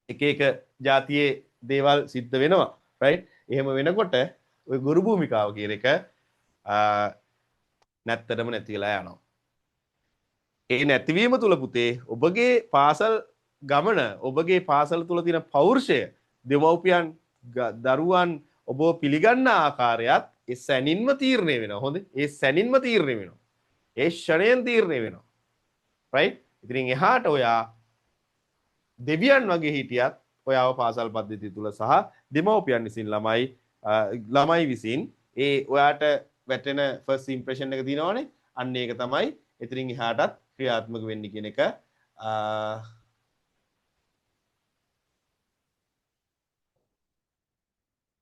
එක જાතියේ දේවල් සිද්ධ වෙනවා. රයිට්? එහෙම වෙනකොට ওই ගුරු භූමිකාව කියන එක නැත්තටම නැති වෙලා යනවා. ඒ නැතිවීම තුල පුතේ ඔබගේ පාසල් ගමන ඔබගේ පාසල තුල තියෙන පෞරුෂය දෙමව්පියන් දරුවන් ඔබ පිළිගන්න ආකාරයත් ඒ සැනින්ම තීරණය වෙනවා. හොඳේ? ඒ සැනින්ම තීරණය වෙනවා. ඒ ෂණයෙන් තීරණය වෙනවා. right? ඉතින් එහාට ඔයා දෙවියන් වගේ හිටියත් ඔයාව පාසල් පද්ධතිය තුල සහ දෙමව්පියන් විසින් ළමයි විසින් ඒ ඔයාට වැටෙන first impression එක දිනවනේ. අන්න ඒක තමයි ඉතින් එහාටත් ක්‍රියාත්මක වෙන්නේ කියන එක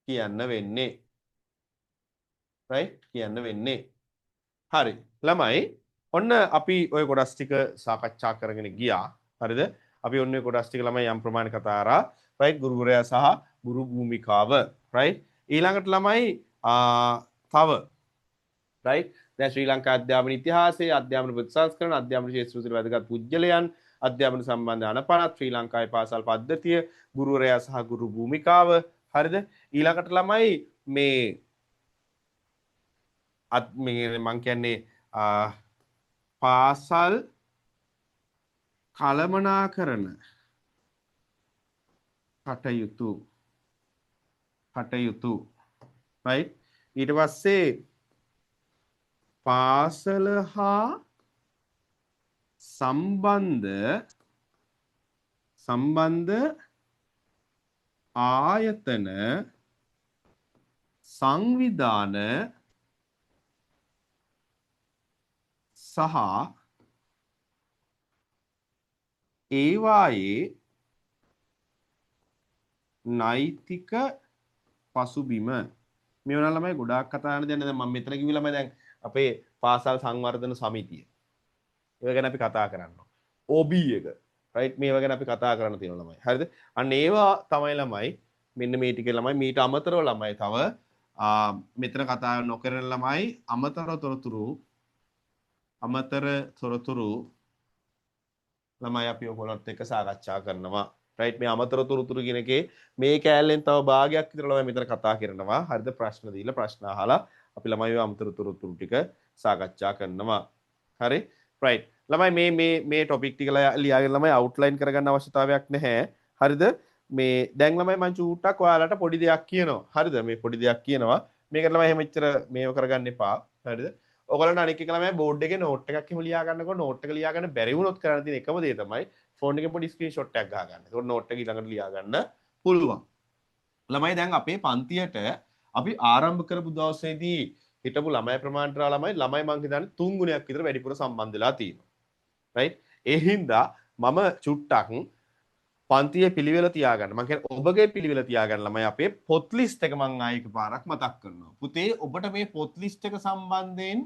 කියන්න වෙන්නේ. right? කියන්න වෙන්නේ. හරි. ළමයි ඔන්න අපි ওই කොටස් ටික සාකච්ඡා කරගෙන ගියා. හරිද? අපි ඔන්න ඔය කොටස් ටික ළමයි යම් ප්‍රමාණයක කතා කරා. right? ගුරුවරයා සහ ගුරු භූමිකාව. right? ඊළඟට ළමයි තව right? දැන් ශ්‍රී ලංකා අධ්‍යාපන ඉතිහාසයේ අධ්‍යාපන ප්‍රතිසංස්කරණ අධ්‍යාපන ශාස්ත්‍ර තුළ වැදගත් පුජ්‍යලයන් අධ්‍යාපන සම්බන්ධ අනපනත් ශ්‍රී ලංකාවේ පාසල් පද්ධතිය ගුරුවරයා සහ ගුරු භූමිකාව. හරිද? ඊළඟට ළමයි මේ මං කියන්නේ පාසල් කළමනාකරන කටයුතු right? ඊට පස්සේ පාසල හා සම්බන්ධ ආයතන සංවිධාන සහ ඒවායේ නෛතික පසුබිම මේ වුණා ළමයි ගොඩාක් කතා කරන දැන් මම මෙතන කිව්ව ළමයි දැන් අපේ පාසල් සංවර්ධන සමිතිය. ඒක ගැන අපි කතා කරනවා. OB එක right මේවා ගැන අපි කතා කරන්න තියෙනවා ළමයි හරිද අන්න ඒවා තමයි ළමයි මෙන්න මේ ටිකේ ළමයි මීට අමතරව ළමයි තව මෙතන කතා නොකරන ළමයි අමතර තොරතුරු ළමයි අපි ඔයගොල්ලොත් එක්ක සාකච්ඡා කරනවා right මේ අමතර තොරතුරු කියන එකේ මේ කෑල්ලෙන් තව භාගයක් විතර ළමයි මෙතන කතා කරනවා හරිද ප්‍රශ්න දීලා ප්‍රශ්න අහලා අපි ළමයි ඔය අමතර තොරතුරු ටික සාකච්ඡා කරනවා හරි right ළමයි මේ ටොපික් ටික ලියාගෙන ළමයි අවුට්ලයින් කරගන්න අවශ්‍යතාවයක් නැහැ හරිද මේ දැන් ළමයි මං චූට්ටක් ඔයාලට පොඩි දෙයක් කියනවා හරිද මේ පොඩි දෙයක් කියනවා මේකට ළමයි එහෙම එච්චර මේව කරගන්න එපා හරිද ඔයගොල්ලන්ට අනික එක ළමයි බෝඩ් එකේ නෝට් එකක් එහෙම ලියා ගන්නකොට නෝට් එක ලියා ගන්න බැරි වුණොත් කරන්න තියෙන එකම දේ තමයි ෆෝන් එකේ පොඩි ස්ක්‍රීන්ෂොට් එකක් ගහ ගන්න. ඒකට නෝට් එක ඊළඟට ලියා ගන්න පුළුවන්. ළමයි දැන් අපේ පන්තියට අපි ආරම්භ කරපු දවසේදී හිටපු ළමයි ප්‍රමාණයට ළමයි මං හිතන්නේ 3 ගුණයක් විතර වැඩිපුර සම්බන්ධ වෙලා තියෙනවා. right? ඒ හින්දා මම චුට්ටක් පන්තියේ පිළිවෙල තියාගන්න. මම කියන්නේ ඔබගේ පිළිවෙල තියාගන්න ළමයි අපේ පොත් ලිස්ට් එක මං ආයෙ එකපාරක් මතක් කරනවා. පුතේ ඔබට මේ පොත් ලිස්ට් එක සම්බන්ධයෙන්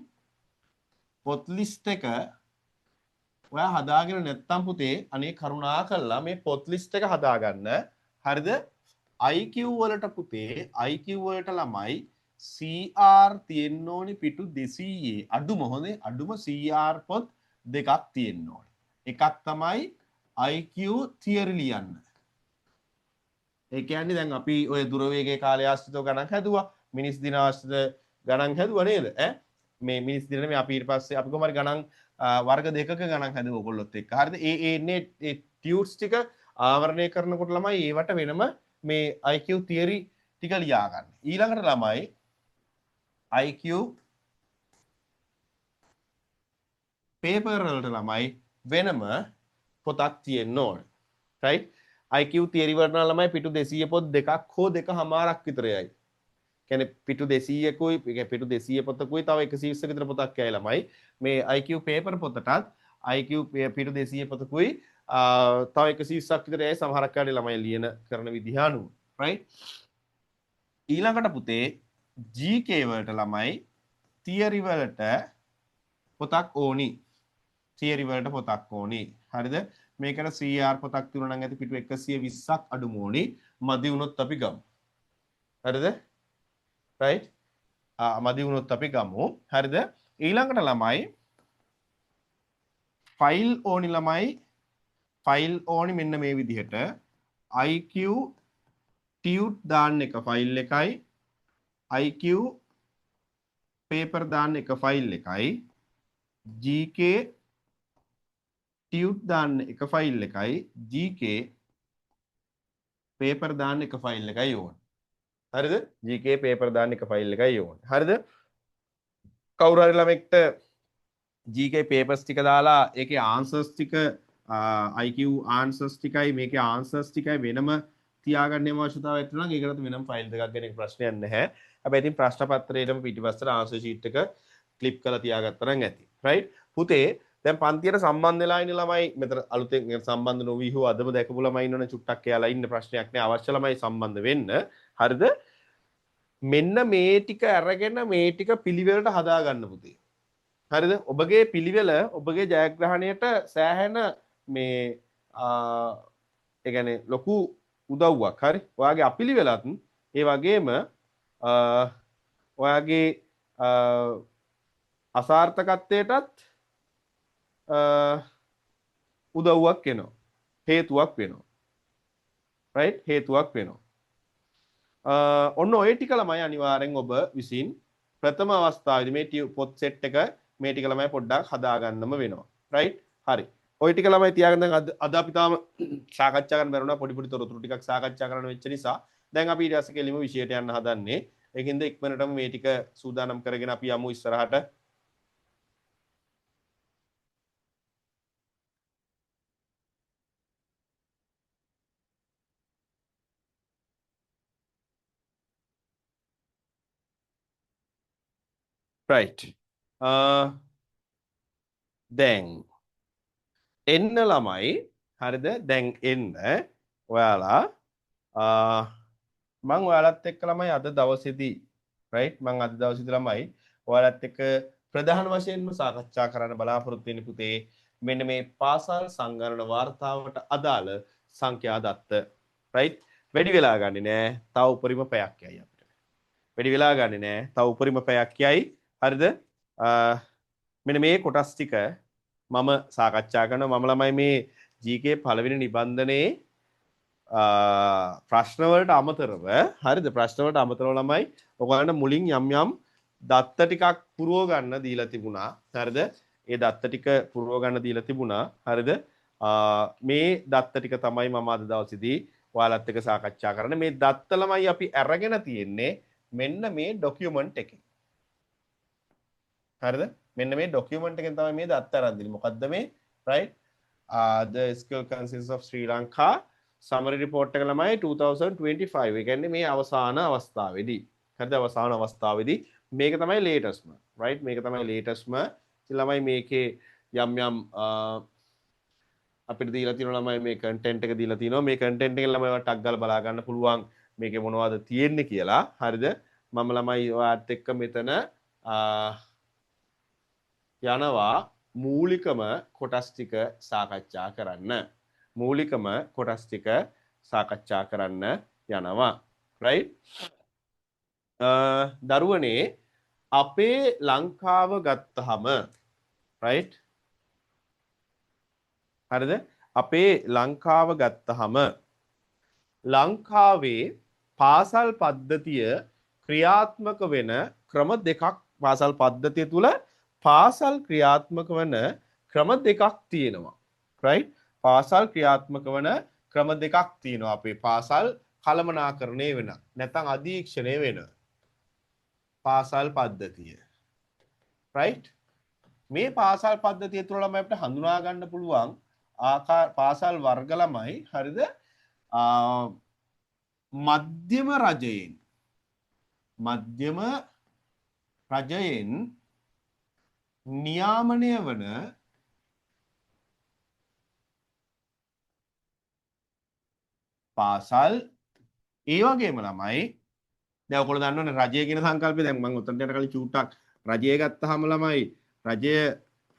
පොත් ලිස්ට් එක ඔයා හදාගෙන නැත්නම් පුතේ අනේ කරුණා කරලා මේ පොත් ලිස්ට් එක හදාගන්න. හරිද? IQ වලට පුතේ IQ වලට ළමයි CR තියෙන්න ඕනි පිටු 200 අඩුම හොඳේ අඩුම CR පොත් දෙකක් තියෙන්න ඕනි. එකක් තමයි IQ theory ලියන්න. ඒ කියන්නේ දැන් අපි ඔය දුර වේගයේ කාලය ආශ්‍රිතව ගණන් හැදුවා. මිනිස් දින ආශ්‍රිත ගණන් හැදුවා නේද? මේ මිනිස් දිනේ මේ අපි ඊට පස්සේ අපි කොහොමද ගණන් වර්ග දෙකක ගණන් හැදුවා ඔයගොල්ලොත් එක්ක. හරිද? ඒ ටියුට්ස් ටික ආවරණය කරනකොට ළමයි ඒවට වෙනම මේ IQ theory ටික ලියා ගන්න. ඊළඟට ළමයි IQ paper වලට ළමයි වෙනම පොතක් තියෙන්න ඕන. right? IQ theory වලට ළමයි පිටු 200 පොත් දෙකක් හෝ දෙකමාරක් විතරයි. කියන්නේ පිටු 200කුයි පිටු 200 පොතකුයි තව 120ක විතර පොතක් ඇයි ළමයි. මේ IQ paper පොතටත් IQ පිටු 200 පොතකුයි තව 120ක් විතර ඇයි සමහරක් කාලේ ළමයි ලියන කරන විදිහ අනුව. right? ඊළඟට පුතේ GK වලට ළමයි theory වලට පොතක් ඕනි. theory වලට පොතක් ඕනි. හරිද? මේකට CR පොතක් තියුණා නම් ඇති පිටු 120ක් අඩුම ඕනි. මදි වුණොත් අපි ගමු. හරිද? right? මදි වුණොත් අපි ගමු. හරිද? ඊළඟට ළමයි ෆයිල් ඕනි ළමයි ෆයිල් ඕනි මෙන්න මේ විදිහට IQ tut දාන්න එක ෆයිල් එකයි IQ paper දාන්න එක ෆයිල් එකයි GK tut දාන්න එක ෆයිල් එකයි GK paper දාන්න එක ෆයිල් එකයි ඕන. හරිද? GK paper දාන්න එක ෆයිල් එකයි ඕන. හරිද? කවුරු හරි ළමෙක්ට GK papers ටික දාලා ඒකේ answers ටික IQ answers ටිකයි මේකේ answers ටිකයි වෙනම තියාගන්න අවශ්‍යතාවයක් තියෙනවා නම් ඒකට වෙනම ෆයිල් දෙකක් ගැන ප්‍රශ්නයක් නැහැ. හැබැයි ඉතින් ප්‍රශ්න පත්‍රයේම පිටිපස්සට answer sheet එක ක්ලිප් කරලා තියාගත්තා නම් ඇති. right? පුතේ දැන් පන්තියට සම්බන්ධ වෙලා ඉන්න ළමයි මෙතන අලුතෙන් සම්බන්ධ නොවි හෝ අදම දැකපු ළමයි ඉන්නවනේ චුට්ටක් එයාලා ඉන්න ප්‍රශ්නයක් නෑ අවශ්‍ය ළමයි සම්බන්ධ වෙන්න. හරිද? මෙන්න මේ ටික අරගෙන මේ ටික පිළිවෙලට හදාගන්න පුතේ. හරිද? ඔබගේ පිළිවෙල ඔබගේ ජයග්‍රහණයට සෑහෙන මේ ඒ කියන්නේ ලොකු උදව්වක්. හරි? ඔයාගේ අපිළිවෙලත් ඒ වගේම ඔයාගේ අසාර්ථකත්වයටත් උදව්වක් වෙනවා. හේතුවක් වෙනවා. right? හේතුවක් වෙනවා. ඔන්න ඔය ටික ළමයි අනිවාර්යෙන් ඔබ විසින් ප්‍රථම අවස්ථාවේදී මේ පොත් සෙට් එක මේ ටික ළමයි පොඩ්ඩක් හදාගන්නම වෙනවා. right? හරි. ඔය ටික ළමයි තියාගෙන දැන් අද අපි තාම සාකච්ඡා කරන්න බැරුණා පොඩි පොඩි තොරතුරු ටිකක් සාකච්ඡා කරන්න වෙච්ච නිසා දැන් අපි ඊට පස්සේ කෙලිම විෂයට යන්න හදන්නේ. ඒකින්ද ඉක්මනටම මේ ටික සූදානම් කරගෙන අපි යමු ඉස්සරහට. right. දැන් එන්න ළමයි හරිද? දැන් එන්න ඔයාලා මම ඔයාලත් එක්ක ළමයි අද දවසේදී right මම අද දවසේදී ළමයි ඔයාලත් එක්ක ප්‍රධාන වශයෙන්ම සාකච්ඡා කරන්න බලාපොරොත්තු වෙන්නේ පුතේ මෙන්න මේ පාසල් සංගණන වාර්තාවට අදාළ සංඛ්‍යා දත්ත right වැඩි වෙලා ගන්නේ නෑ තව උපරිම පැයක් යයි අපිට වැඩි වෙලා ගන්නේ නෑ තව උපරිම පැයක් යයි හරිද මෙන්න මේ කොටස් ටික මම සාකච්ඡා කරනවා මම ළමයි මේ GK පළවෙනි නිබන්ධනයේ ප්‍රශ්න වලට අමතරව හරිද ප්‍රශ්න වලට අමතරව ළමයි ඔයගොල්ලන්ට මුලින් යම් යම් දත්ත ටිකක් පුරව ගන්න දීලා තිබුණා හරිද ඒ දත්ත ටික පුරව ගන්න දීලා තිබුණා හරිද මේ දත්ත ටික තමයි මම අද දවසේදී ඔයාලත් එක්ක සාකච්ඡා කරන්නේ මේ දත්ත ළමයි අපි අරගෙන තියෙන්නේ මෙන්න මේ ડોකියුමන්ට් එකේ හරිද මෙන්න මේ ડોකියුමන්ට් එකෙන් තමයි මේ දත්ත අරන් දෙන්නේ මොකද්ද මේ right the skill consists of Sri Lanka summary report එක ළමයි 2025 ඒ කියන්නේ මේ අවසාන අවස්ථාවේදී හරිද අවසාන අවස්ථාවේදී මේක තමයි latestම right මේක තමයි latestම ළමයි මේකේ යම් යම් අපිට දීලා තියෙනවා ළමයි මේ content එක දීලා තියෙනවා මේ content එකෙන් ළමයි ටක් ගාලා බලා ගන්න පුළුවන් මේකේ මොනවද තියෙන්නේ කියලා හරිද මම ළමයි ඔයාත් එක්ක මෙතන යනවා මූලිකම කොටස් ටික සාකච්ඡා කරන්න මූලිකම කොටස් ටික සාකච්ඡා කරන්න යනවා right දරුවනේ අපේ ලංකාව ගත්තහම right හරිද අපේ ලංකාව ගත්තහම ලංකාවේ පාසල් පද්ධතිය ක්‍රියාත්මක වෙන ක්‍රම දෙකක් පාසල් පද්ධතිය තුල පාසල් ක්‍රියාත්මක වන ක්‍රම දෙකක් තියෙනවා right පාසල් ක්‍රියාත්මක වන ක්‍රම දෙකක් තියෙනවා අපේ පාසල් කළමනාකරණය වෙන නැත්නම් අධීක්ෂණය වෙන පාසල් පද්ධතිය right මේ පාසල් පද්ධතිය තුළ ළමයි අපිට හඳුනා ගන්න පුළුවන් පාසල් වර්ග ළමයි හරිද මධ්‍යම රජයෙන් නියාමනය වන පාසල් ඒ වගේම ළමයි දැන් ඔයගොල්ලෝ දන්නවනේ රජය කියන සංකල්පය දැන් මම උතන්ට යන කලින් චූට්ටක් රජය ගත්තාම ළමයි රජය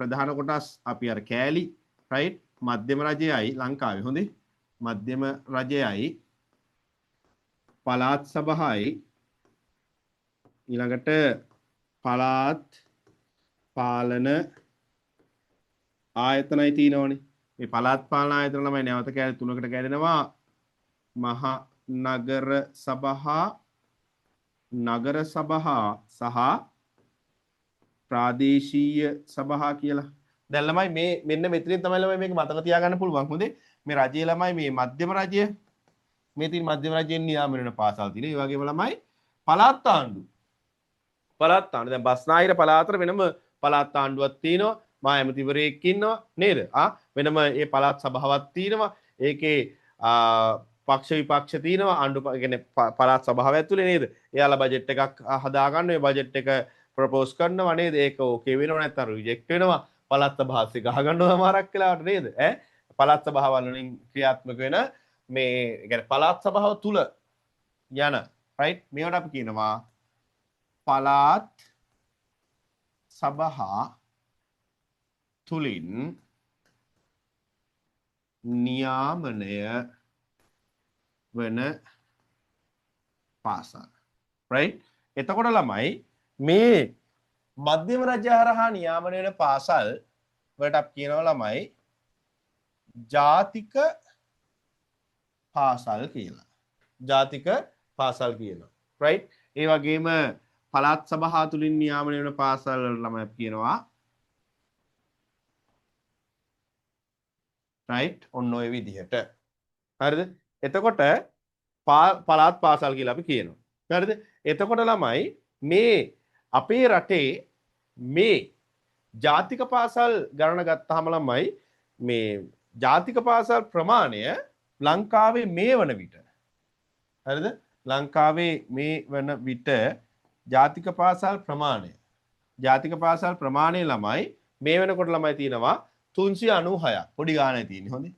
ප්‍රධාන කොටස් අපි අර කෑලි right මධ්‍යම රජයයි ලංකාවේ හොඳේ මධ්‍යම රජයයි පළාත් සභාවයි ඊළඟට පළාත් පාලන ආයතනයි තියෙනවනේ මේ පළාත් පාලන ආයතන ළමයි නැවත කෑලි තුනකට කැඩෙනවා මහා නගර සභා නගර සභා සහ ප්‍රාදේශීය සභා කියලා. දැන් ළමයි මේ මෙන්න මෙතනින් තමයි ළමයි මේක මතක තියාගන්න පුළුවන්. හොඳේ. මේ රජයේ ළමයි මේ මධ්‍යම රජය මේ තියෙන මධ්‍යම රජයෙන් නියාමනය වෙන පාසල් තියෙන. ඒ වගේම ළමයි පළාත් ආණ්ඩු. පළාත් ආණ්ඩු. දැන් බස්නාහිර පළාතට වෙනම පළාත් ආණ්ඩුවක් තියෙනවා. මා ඇමතිවරයෙක් ඉන්නවා නේද? වෙනම ඒ පළාත් සභාවක් තියෙනවා. ඒකේ පක්ෂ විපක්ෂ තියෙනවා ආණ්ඩු කියන්නේ පළාත් සභාව ඇතුලේ නේද? එයාලා බජට් එකක් හදා ගන්න ඒ බජට් එක ප්‍රොපෝස් කරනවා නේද? ඒක ඕකේ වෙනව නැත්නම් රිජෙක්ට් වෙනවා. පළාත් සභාවේ ගහ ගන්නවා මාරක් වෙලාවට නේද? පළාත් සභාවල් වලින් ක්‍රියාත්මක වෙන මේ කියන්නේ පළාත් සභාව තුල යන right මේවට අපි කියනවා පළාත් සභා තුලින් නියාමනය වෙන පාසල් right එතකොට ළමයි මේ මධ්‍යම රජය හරහා නියාමනය වෙන පාසල් වලට අපි කියනවා ළමයි ජාතික පාසල් කියලා ජාතික පාසල් කියනවා right ඒ වගේම පළාත් සභා තුලින් නියාමනය වෙන පාසල් වල ළමයි අපි කියනවා right ඔන්න ඔය විදිහට හරිද එතකොට පළාත් පාසල් කියලා අපි කියනවා හරිද එතකොට ළමයි මේ අපේ රටේ මේ ජාතික පාසල් ගණන ගත්තාම ළමයි මේ ජාතික පාසල් ප්‍රමාණය ලංකාවේ මේ වන විට හරිද ලංකාවේ මේ වන විට ජාතික පාසල් ප්‍රමාණය ළමයි මේ වෙනකොට ළමයි තියෙනවා 396ක් පොඩි ගානක් තියෙන්නේ හොඳේ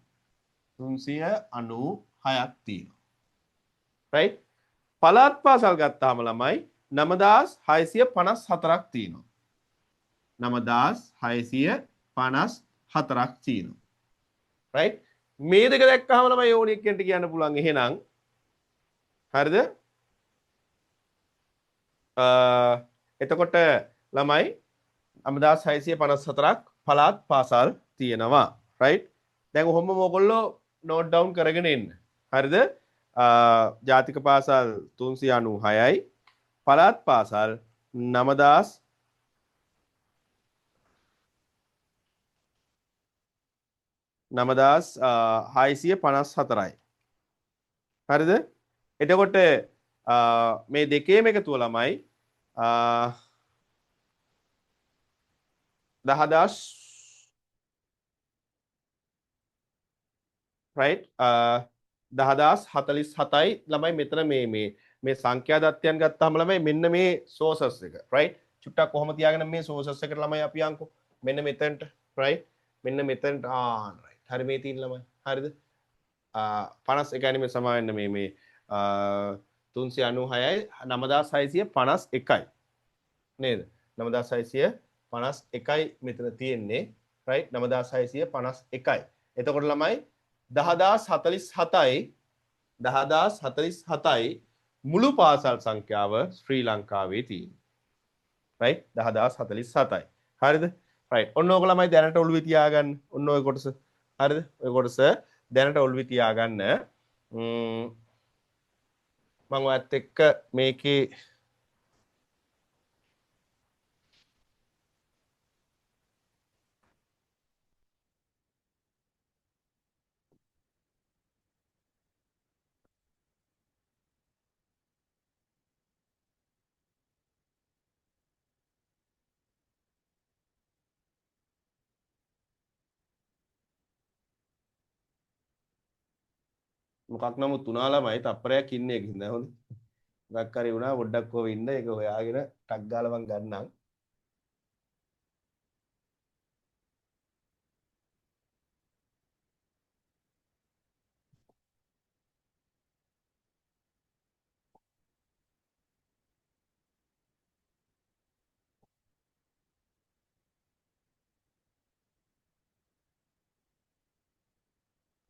396ක් තියෙනවා right පළාත් පාසල් ගත්තාම ළමයි 9654ක් තියෙනවා 9654ක් 4ක් තියෙනවා. right? මේ දෙක දැක්කහම ළමයි ඕනි එක්කෙන්ට කියන්න පුළුවන් එහෙනම් හරිද? එතකොට ළමයි 9654ක් පළාත් පාසල් තියෙනවා. right? දැන් ඔහොම මොගොල්ලෝ නෝට් ඩවුන් කරගෙන එන්න. හරිද? ජාතික පාසල් 396යි පළාත් පාසල් 9654යි. හරිද? එතකොට මේ දෙකේම එකතුව ළමයි 10000 right 10047යි ළමයි මෙතන මේ සංඛ්‍යා දත්තයන් ගත්තාම ළමයි මෙන්න මේ sources එක right චුට්ටක් කොහොම තියාගෙන මේ sources එකට ළමයි අපි යන්කෝ මෙන්න මෙතනට right මෙන්න මෙතනට right හරි මේ තියෙන ළමයි හරිද 50 ඒ කියන්නේ මේ සමාවෙන්න මේ 396යි 9651යි නේද 9651යි මෙතන තියෙන්නේ right 9651යි එතකොට ළමයි 10047යි මුළු පාසල් සංඛ්‍යාව ශ්‍රී ලංකාවේ තියෙන්නේ right 10047යි හරිද right ඔන්න ඕක ළමයි දැනට ඔළුවේ තියාගන්න ඔන්න ඔය කොටස හරිද ඔය කොටස දැනට ඔළුවේ තියාගන්න මම ඔයත් එක්ක මේකේ මොකක් නමුත් තුනා ළමයි තප්පරයක් ඉන්නේ ඒකින්ද හොඳ මොකක් හරි වුණා පොඩ්ඩක් කොහොම ඉන්න ඒක හොයාගෙන ටක් ගාලා මං ගන්නම්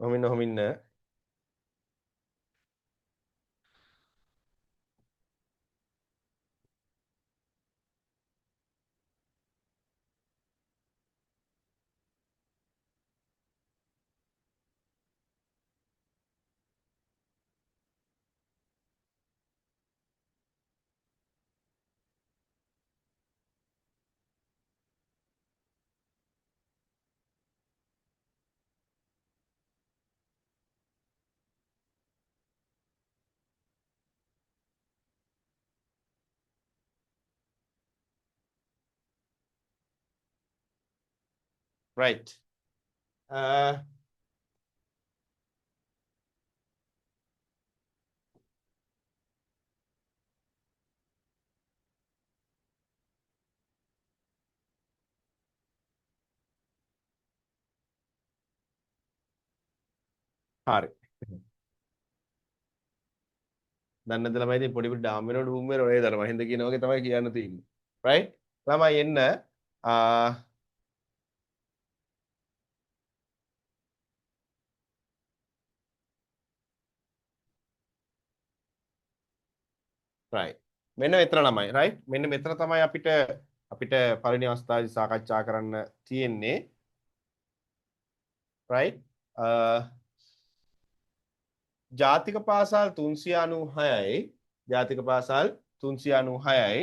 ඔහොම ඉන්න right හරි දන්නේ නැද්ද ළමයි ඉතින් පොඩි පොඩි ඩාම් වෙනකොට බූම් වෙනකොට නේද අර මහින්ද කියන වගේ තමයි කියන්න තියෙන්නේ right ළමයි එන්න right මෙන්න මෙතන ළමයි right මෙන්න මෙතන තමයි අපිට පළවෙනි අවස්ථාවේදී සාකච්ඡා කරන්න තියෙන්නේ right ජාතික පාසල් 396යි ජාතික පාසල් 396යි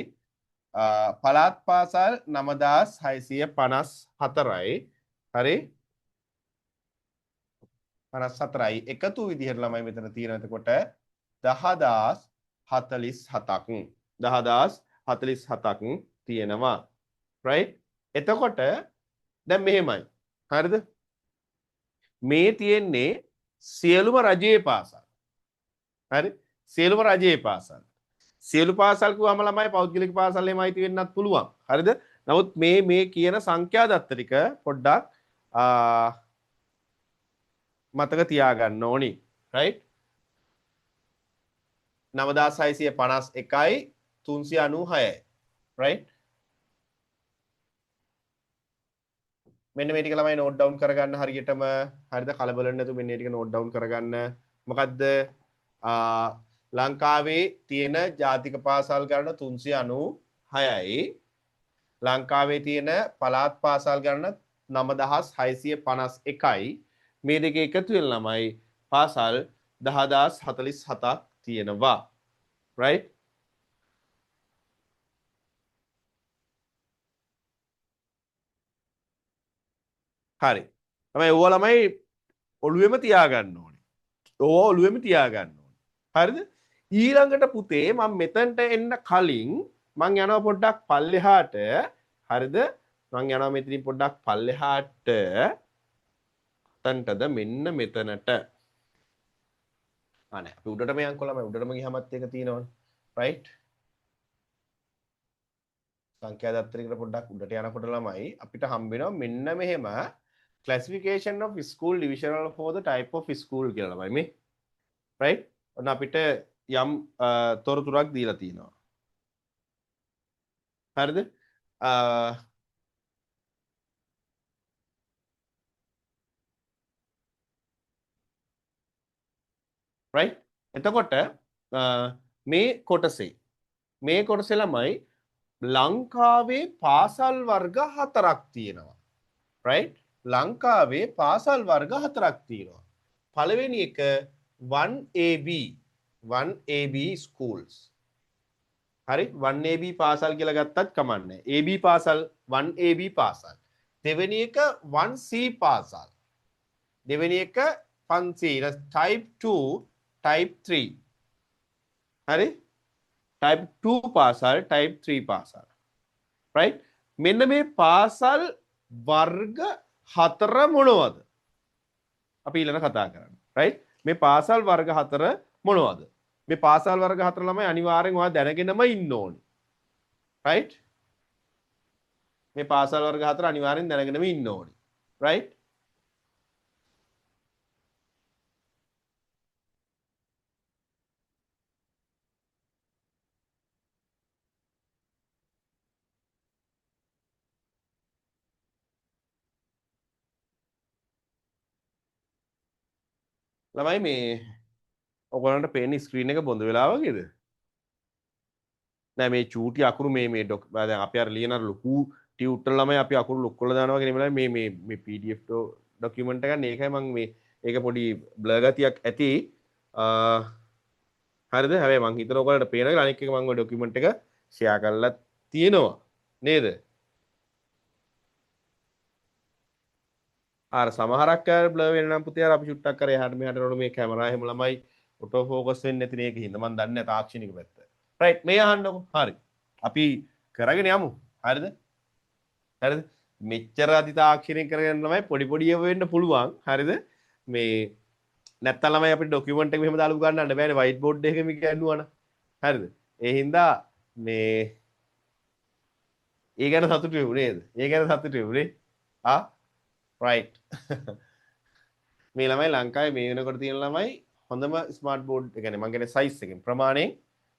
පළාත් පාසල් 9654යි හරි 54යි එකතු විදිහට ළමයි මෙතන තියෙන එතකොට 10047ක් 10047ක් තියෙනවා right එතකොට දැන් මෙහෙමයි හරිද මේ තියෙන්නේ සියලුම රජයේ පාසල් හරි සියලුම රජයේ පාසල් සියලු පාසල් කිව්වම ළමයි පෞද්ගලික පාසල් එහෙම අයිති වෙන්නත් පුළුවන් හරිද නමුත් මේ කියන සංඛ්‍යා දත්ත ටික පොඩ්ඩක් මතක තියාගන්න ඕනි right 9651යි 396යි right මෙන්න මේ ටික ළමයි නෝට් ඩවුන් කරගන්න හරියටම. හරිද? කලබල නැතුව මෙන්න මේ ටික නෝට් ඩවුන් කරගන්න. මොකද්ද? ලංකාවේ තියෙන ජාතික පාසල් ගණන 396යි. ලංකාවේ තියෙන පළාත් පාසල් ගණන 9651යි. මේ දෙක එකතු වෙන ළමයි පාසල් 10047ක් තියෙනවා. right? හරි. තමයි ඕවා ළමයි ඔළුවෙම තියාගන්න ඕනේ. ඕවා ඔළුවෙම තියාගන්න ඕනේ. හරිද? ඊළඟට පුතේ මම මෙතනට එන්න කලින් මං යනවා පොඩ්ඩක් පල්ලෙහාට. හරිද? මං යනවා මෙතනින් පොඩ්ඩක් පල්ලෙහාට. තන්ටද මෙන්න මෙතනට. නෑ අපි උඩටම යන්කො ළමයි උඩටම ගියාමත් ඒක තියෙනවනේ. right? සංඛ්‍යා දත්තරයකට පොඩ්ඩක් උඩට යනකොට ළමයි අපිට හම්බ වෙනවා මෙන්න මෙහෙම classification of school divisional for the type of school කියලා ළමයි මේ. right? ඔන්න අපිට යම් තොරතුරක් දීලා තියෙනවා. හරිද? right? එතකොට මේ කොටසේ ළමයි ලංකාවේ පාසල් වර්ග 4ක් තියෙනවා. right? ලංකාවේ පාසල් වර්ග 4ක් තියෙනවා. පළවෙනි එක 1AB schools. හරි 1AB පාසල් කියලා ගත්තත් කමන්නේ. AB පාසල් 1AB පාසල්. දෙවෙනි එක 1C පාසල්. දෙවෙනි එක 1C type 2 type 3. හරි type 2 පාසල් type 3 පාසල්. right? මෙන්න මේ පාසල් වර්ග 4 මොනවද? අපි ඊළඟ කතා කරන්නේ. right? මේ පාසල් වර්ග 4 මොනවද? මේ පාසල් වර්ග 4 ළමයි අනිවාර්යෙන් ඔයා දැනගෙනම ඉන්න ඕනේ. right? මේ පාසල් වර්ග 4 අනිවාර්යෙන් දැනගෙනම ඉන්න ඕනේ. right? ළමයි මේ ඔයගොල්ලන්ට පේන ස්ක්‍රීන් එක බොඳ වෙලා වගේද? නෑ මේ චූටි අකුරු මේ දැන් අපි අර ලියන අර ලොකු ටියුටර් ළමයි අපි අකුරු ලොක් කරලා දානවා වගේ නෙමෙයි මේ PDF ડોකියුමන්ට් එක ගන්න ඒකයි මම මේ ඒක පොඩි බ්ලර් ගතියක් ඇති හරිද? හැබැයි මං හිතන ඔයගොල්ලන්ට පේන කියලා අනිත් එක මම ඔය ડોකියුමන්ට් එක ෂෙයා කරලා තියෙනවා නේද? අර සමහරක් අය බ්ලර් වෙන නම් පුතේ අර අපි චුට්ටක් කර එහාට මෙහාට යනකොට මේ කැමරා එහෙම ළමයි ඔටෝ ෆෝකස් වෙන්නේ නැති නේ ඒක හින්දා මම දන්නේ නැහැ තාක්ෂණික පැත්ත. රයිට් මේ අහන්නකො. හරි. අපි කරගෙන යමු. හරිද? හරිද? මෙච්චර අධි තාක්ෂණික කරගෙන ළමයි පොඩි පොඩි ඒවා වෙන්න පුළුවන්. හරිද? මේ නැත්තම් ළමයි අපිට ડોකියුමන්ට් එක මෙහෙම දාලා උගන්නන්න බෑනේ වයිට් බෝඩ් එකක මේක ඇන්නුවා. හරිද? ඒ හින්දා මේ ඒ ගැන සතුටු වෙමු නේද? ඒ ගැන සතුටු වෙමු නේ. ආ right මේ ළමයි ලංකාවේ මේ වෙනකොට තියෙන ළමයි හොඳම ස්මාර්ට් බෝඩ් ඒ කියන්නේ මම කියන්නේ සයිස් එකෙන් ප්‍රමාණයෙන්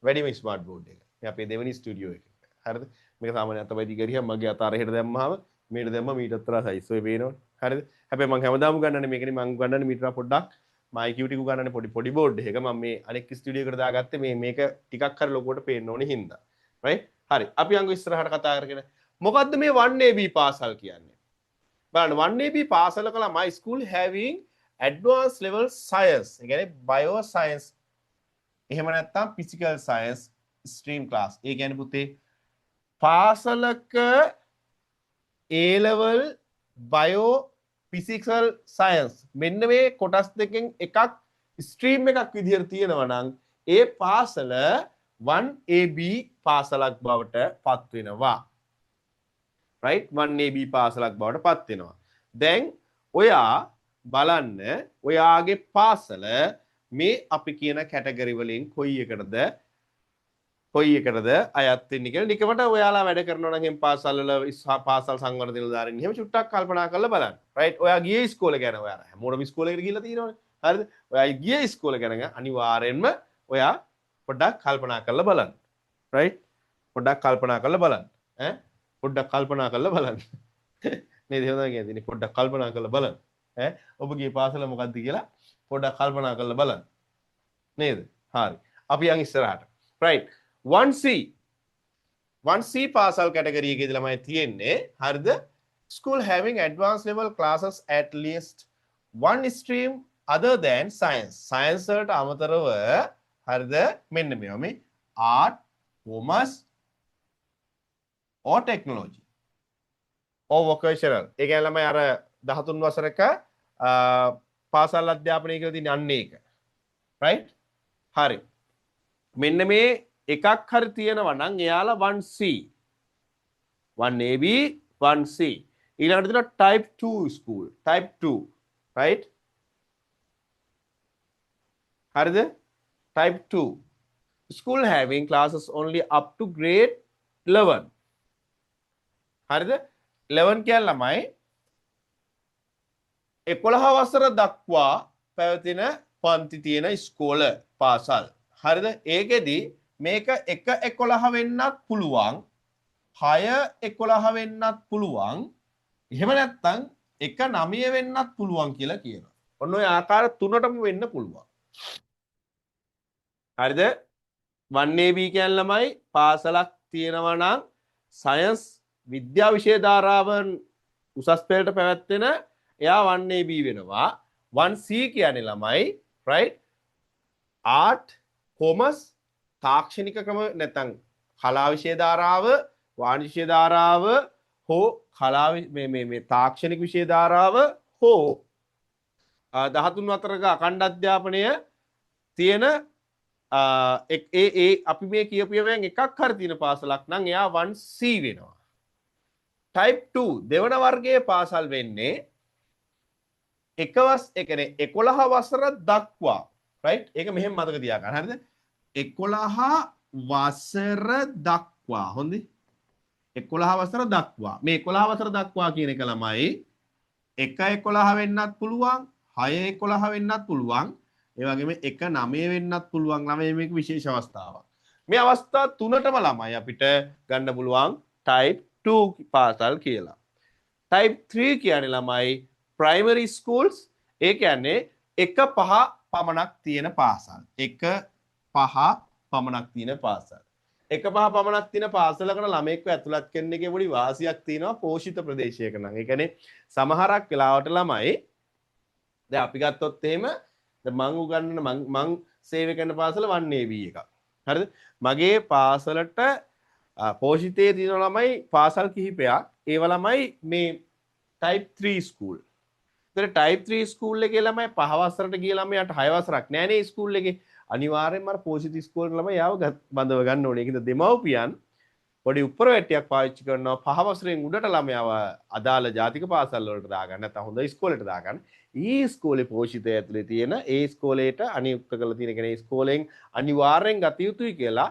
වැඩිම ස්මාර්ට් බෝඩ් එක. මේ අපේ දෙවෙනි ස්ටුඩියෝ එක. හරිද? මේක සාමාන්‍ය අතපය දිගරිය මගේ අත අරහෙට දැම්මහම මේට දැම්ම මීටර් අතර සයිස් ඔය පේනවනේ. හරිද? හැබැයි මම හැමදාම ගන්නන්නේ මේකනේ මම ගන්නන්නේ මීටර පොඩ්ඩක් මයි කියුටි කු ගන්නන්නේ පොඩි බෝඩ් එක. මම මේ අනෙක් ස්ටුඩියෝ එකට දාගත්තේ මේක ටිකක් හරි ලොකුවට පේන්න ඕනේ හින්දා. right? හරි. අපි අංගු ඉස්සරහට කතා කරගෙන මොකද්ද මේ 1AB පාසල් කියන්නේ? බලන්න 1AB පාසලක ළමයි school having advanced level science ඒ කියන්නේ bio science එහෙම නැත්නම් physical science stream class ඒ කියන්නේ පුතේ පාසලක A level bio physical science මෙන්න මේ කොටස් දෙකෙන් එකක් stream එකක් විදිහට තියෙනවා නම් ඒ පාසල 1AB පාසලක් බවට පත් වෙනවා. right 1AB පාසලක් බවට පත් වෙනවා. දැන් ඔයා බලන්න ඔයාගේ පාසල මේ අපි කියන කැටගරි වලින් කොයි එකටද අයත් වෙන්නේ කියලා නිකමට ඔයාලා වැඩ කරනවා නම් එහෙම පාසල් වල පාසල් සංවර්ධන නිලධාරීන් එහෙම චුට්ටක් කල්පනා කරලා බලන්න. right ඔයා ගියේ ඉස්කෝලේ ගැන ඔයාලා හැමෝටම ඉස්කෝලේකට ගිහිල්ලා තියෙනවනේ. හරිද? ඔයා ගියේ ඉස්කෝලේ ගැන අනිවාර්යෙන්ම ඔයා පොඩ්ඩක් කල්පනා කරලා බලන්න. right පොඩ්ඩක් කල්පනා කරලා බලන්න. පොඩ්ඩක් කල්පනා කරලා බලන්න. නේද? එහෙම තමයි කියන්නේ. පොඩ්ඩක් කල්පනා කරලා බලන්න. ඈ ඔබගේ පාසල මොකද්ද කියලා පොඩ්ඩක් කල්පනා කරලා බලන්න. නේද? හරි. අපි යන් ඉස්සරහට. right 1C 1C පාසල් කැටගරි එකේදී ළමයි තියෙන්නේ. හරිද? School having advanced level classes at least one stream other than science. science වලට අමතරව හරිද? මෙන්න මේවා මේ art, commerce or technology or vocational. ඒ කියන්නේ ළමයි අර 13 වසරක පාසල් අධ්‍යාපනය කියලා තියෙන අන්න ඒක. right? හරි. මෙන්න මේ එකක් හරි තියෙනවා නම් එයාලා 1C 1AB 1C ඊළඟට තියෙනවා type 2 school type 2 right හරිද type 2 school having classes only up to grade 11 හරිද 11 කියන්නේ ළමයි 11 වසර දක්වා පැවතින පන්ති තියෙන ඉස්කෝල පාසල් හරිද ඒකෙදි මේක 1-11 වෙන්නත් පුළුවන් 6-11 වෙන්නත් පුළුවන් එහෙම නැත්නම් 1-9 වෙන්නත් පුළුවන් කියලා කියනවා. ඔන්න ඔය ආකාර තුනටම වෙන්න පුළුවන්. හරිද? 1AB කියන ළමයි පාසලක් තියෙනවා නම් සයන්ස් විද්‍යා විෂය ධාරාවන් උසස් පෙළට පැවැත්වෙන එයා 1AB වෙනවා. 1C කියන්නේ ළමයි right art commerce තාක්ෂණික ක්‍රම නැත්නම් කලා විෂය ධාරාව වාණිජ විෂය ධාරාව හෝ කලා මේ තාක්ෂණික විෂය ධාරාව හෝ 13 වතරක අඛණ්ඩ අධ්‍යාපනය තියෙන ඒ අපි මේ කියපුවයෙන් එකක් හරි තියෙන පාසලක් නම් එයා 1C වෙනවා. type 2 දෙවන වර්ගයේ පාසල් වෙන්නේ එකවස් ඒ කියන්නේ 11 වසර දක්වා right ඒක මෙහෙම මතක තියාගන්න හරිද 11 වසර දක්වා හොඳයි 11 වසර දක්වා මේ 11 වසර දක්වා කියන එක ළමයි 1-11 වෙන්නත් පුළුවන් 6-11 වෙන්නත් පුළුවන් ඒ වගේම 1-9 වෙන්නත් පුළුවන් ළමයි මේක විශේෂ අවස්ථාවක් මේ අවස්ථා තුනටම ළමයි අපිට ගන්න පුළුවන් type 2 පාසල් කියලා type 3 කියන්නේ ළමයි primary schools ඒ කියන්නේ 1-5 පමණක් තියෙන පාසල් 1-5 පමණක් තියෙන පාසල් 1-5 පමණක් තියෙන පාසලකට ළමෙක්ව ඇතුළත් කරන එකේ පොඩි වාසියක් තියෙනවා පෝෂිත ප්‍රදේශයක නම් ඒ කියන්නේ සමහරක් වෙලාවට ළමයි දැන් අපි ගත්තොත් එහෙම දැන් මං උගන්වන මං සේවය කරන පාසල 1AB එකක් හරිද මගේ පාසලට පෝෂිතයේ තියෙන ළමයි පාසල් කිහිපයක් ඒව ළමයි මේ type 3 school ඒතර type 3 school එකේ ළමයි 5 වසරට ගිය ළමයාට 6 වසරක් නෑ නේ school එකේ අනිවාර්යෙන්ම අර පෝෂිත ස්කෝල් ළමයි යාව බඳව ගන්න ඕනේ. ඒකද දෙමව්පියන් පොඩි උඩර වැටියක් පාවිච්චි කරනවා 5 වසරෙන් උඩට ළමයාව අදාළ ජාතික පාසල් වලට දාගන්න නැත්නම් හොඳ ඉස්කෝලේට දාගන්න. ඊ ඉස්කෝලේ පෝෂිතය ඇතුලේ තියෙන ඒ ඉස්කෝලේට අනියුක්ත කරලා තියෙන කෙනේ ඉස්කෝලෙන් අනිවාර්යෙන් ගත යුතුයි කියලා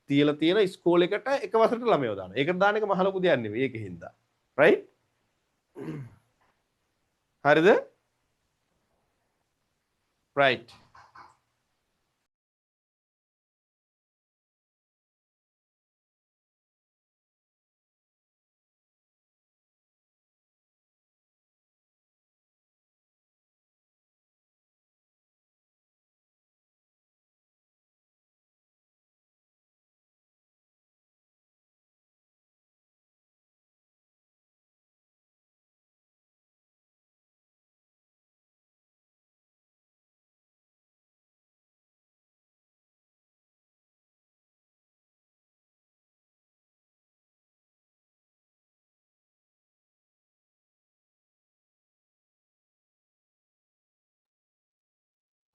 තියලා තියෙන ඉස්කෝලේකට එක වසරට ළමයව දානවා. ඒකට දාන එක මහ ලොකු දෙයක් නෙවෙයි ඒකෙන්ද. right? හරිද? right.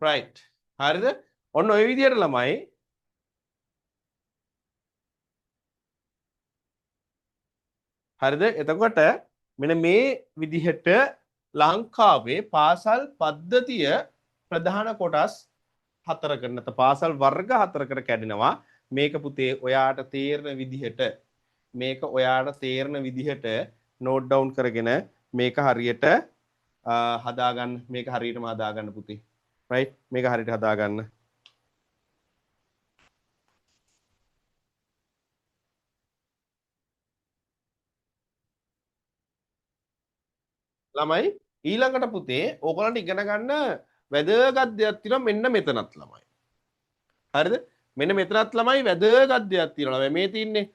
right. හරිද? ඔන්න ඔය විදිහට ළමයි හරිද? එතකොට මෙන්න මේ විදිහට ලංකාවේ පාසල් පද්ධතිය ප්‍රධාන කොටස් හතරකට නැත්නම් පාසල් වර්ග හතරකට කැඩෙනවා. මේක පුතේ ඔයාට තේරෙන විදිහට නෝට් ඩවුන් කරගෙන මේක හරියට හදාගන්න මේක හරියටම හදාගන්න පුතේ. right මේක හරියට හදාගන්න. ළමයි ඊළඟට පුතේ ඕගොල්ලන්ට ඉගෙන ගන්න වැදගත් දෙයක් තියෙනවා මෙන්න මෙතනත් ළමයි. හරිද? මෙන්න මෙතනත් ළමයි වැදගත් දෙයක් තියෙනවා. මේ තින්නේ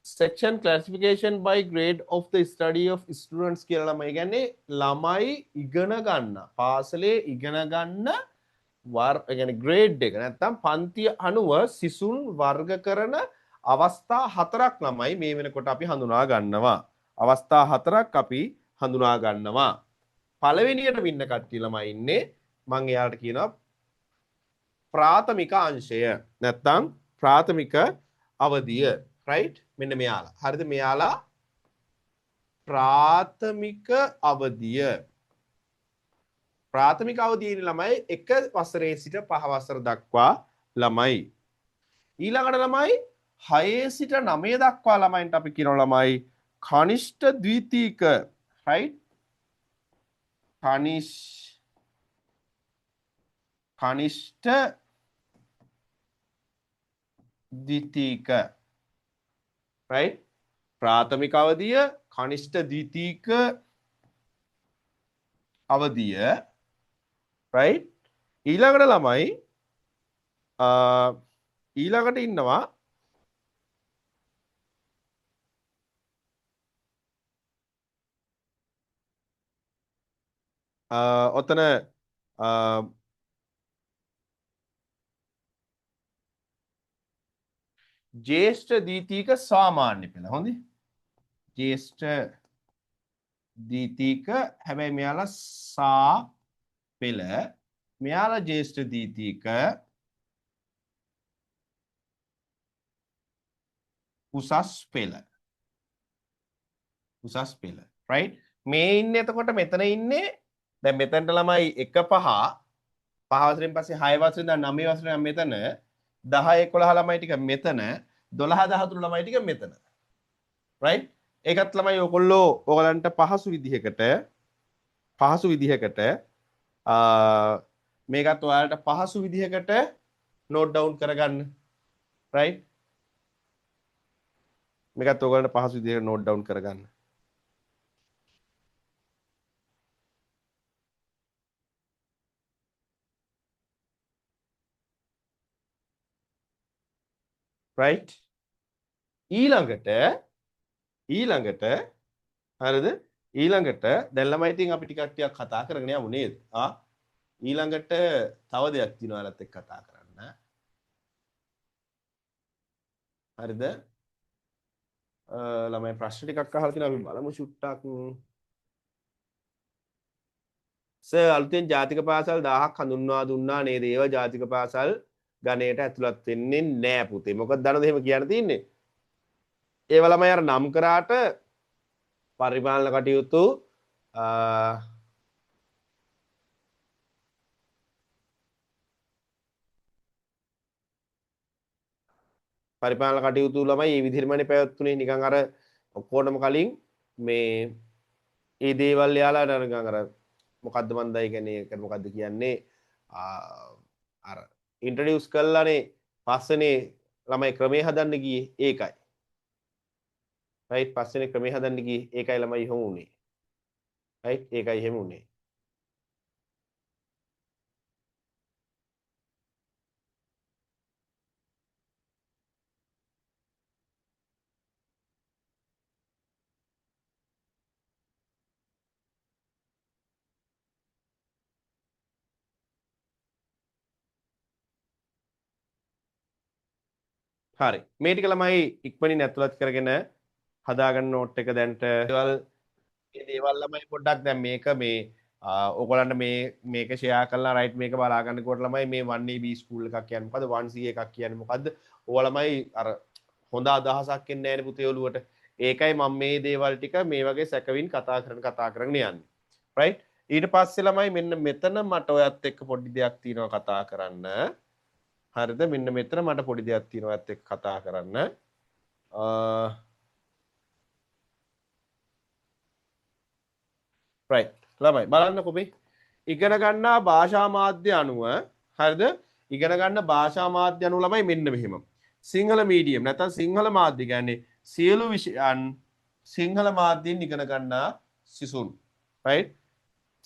section classification by grade of the study of students කියලා ළමයි කියන්නේ ළමයි ඉගෙන ගන්න පාසලේ ඉගෙන ගන්න يعني grade එක නැත්තම් පන්තිය අනුව සිසුන් වර්ග කරන අවස්ථා හතරක් ළමයි මේ වෙනකොට අපි හඳුනා ගන්නවා. අවස්ථා හතරක් අපි හඳුනා ගන්නවා. පළවෙනියට වින්න කට්ටිය ළමයි ඉන්නේ මම එයාලට කියනවා ප්‍රාථමික අංශය නැත්තම් ප්‍රාථමික අවධිය right මෙන්න මෙයාලා හරිද මෙයාලා ප්‍රාථමික අවධිය ප්‍රාථමික අවධියේ ළමයි 1 වසරේ සිට 5 වසර දක්වා ළමයි ඊළඟට ළමයි 6 සිට 9 දක්වා ළමයින්ට අපි කියනවා ළමයි කනිෂ්ඨ ද්විතීක right කනිෂ්ඨ ද්විතීක right ප්‍රාථමික අවධිය කනිෂ්ඨ ද්විතීක අවධිය right ඊළඟට ළමයි ඊළඟට ඉන්නවා ඔතන ज्येष्ठ द्वितीयක සාමාන්‍ය පෙළ හොඳයි ज्येष्ठ द्वितीयක හැබැයි මෙයාලා සා පෙළ මෙයාලා ज्येष्ठ द्वितीयක උසස් පෙළ right මේ ඉන්නේ එතකොට මෙතන ඉන්නේ දැන් මෙතනට ළමයි 1 5 වසරෙන් පස්සේ 6 වසරෙන් ඉඳන් 9 වසරෙන් මෙතන 10 11 ළමයි ටික මෙතන 12 13 ළමයි ටික මෙතන right ඒකත් ළමයි ඔයගොල්ලෝ ඔයගලන්ට පහසු විදිහකට මේකත් ඔයාලට පහසු විදිහකට නෝට් ඩවුන් කරගන්න right මේකත් ඔයගලන්ට පහසු විදිහකට නෝට් ඩවුන් කරගන්න right ඊළඟට හරිද ඊළඟට දැන් ළමයි ඉතින් අපි ටිකක් කතා කරගෙන යමු නේද ඊළඟට තව දෙයක් තියෙනවා ඔයාලත් එක්ක කතා කරන්න හරිද ළමයි ප්‍රශ්න ටිකක් අහලා තියෙනවා අපි බලමු චුට්ටක් සර් අලුතෙන් ජාතික පාසල් 1000ක් හඳුන්වා දුන්නා නේද ඒවා ජාතික පාසල් ගණයට ඇතුළත් වෙන්නේ නැහැ පුතේ මොකද දන්නවද එහෙම කියන්න තියෙන්නේ ඒව ළමයි අර නම් කරාට පරිපාලන කටයුතු පරිපාලන කටයුතු ළමයි මේ විදිහටමනේ පැවැත්තුනේ නිකන් අර ඔක්කොටම කලින් මේ ඒ දේවල් යාලා නිකන් අර මොකද්ද මන්ද ඒ කියන්නේ ඒක මොකද්ද කියන්නේ අර ඉන්ට්‍රොඩියුස් කළානේ පස්සේනේ ළමයි ක්‍රමේ හදන්න ගියේ ඒකයි right පස්සේනේ ක්‍රමේ හදන්න ගියේ ඒකයි ළමයි එහෙම උනේ right ඒකයි එහෙම උනේ හරි මේ ටික ළමයි ඉක්මනින් ඇතුළත් කරගෙන හදාගන්න නෝට් එක දැන්ට දේවල් ළමයි පොඩ්ඩක් දැන් මේක මේ ඔයගොල්ලන්ට මේක ෂෙයා කරලා රයිට් මේක බලා ගන්නකොට ළමයි මේ 1AB ස්කූල් එකක් කියන්නේ මොකද්ද 1C එකක් කියන්නේ මොකද්ද ඔයාලා ළමයි අර හොඳ අදහසක් එන්නේ නැහැ නේ පුතේ ඔළුවට ඒකයි මම මේ දේවල් ටික මේ වගේ සැකවින් කතා කරගෙන යන්නේ රයිට් ඊට පස්සේ ළමයි මෙන්න මෙතන මට ඔයත් එක්ක පොඩි දෙයක් තියෙනවා කතා කරන්න හරිද මෙන්න මෙතන මට පොඩි දෙයක් තියෙනවා ඔයත් එක්ක කතා කරන්න right ළමයි බලන්නකෝ මේ ඉගෙන ගන්නා භාෂා මාධ්‍ය අනුව හරිද ඉගෙන ගන්න භාෂා මාධ්‍ය අනුව ළමයි මෙන්න මෙහෙම සිංහල මීඩියම් නැත්නම් සිංහල මාධ්‍ය කියන්නේ සියලු විෂයන් සිංහල මාධ්‍යයෙන් ඉගෙන ගන්නා සිසුන් right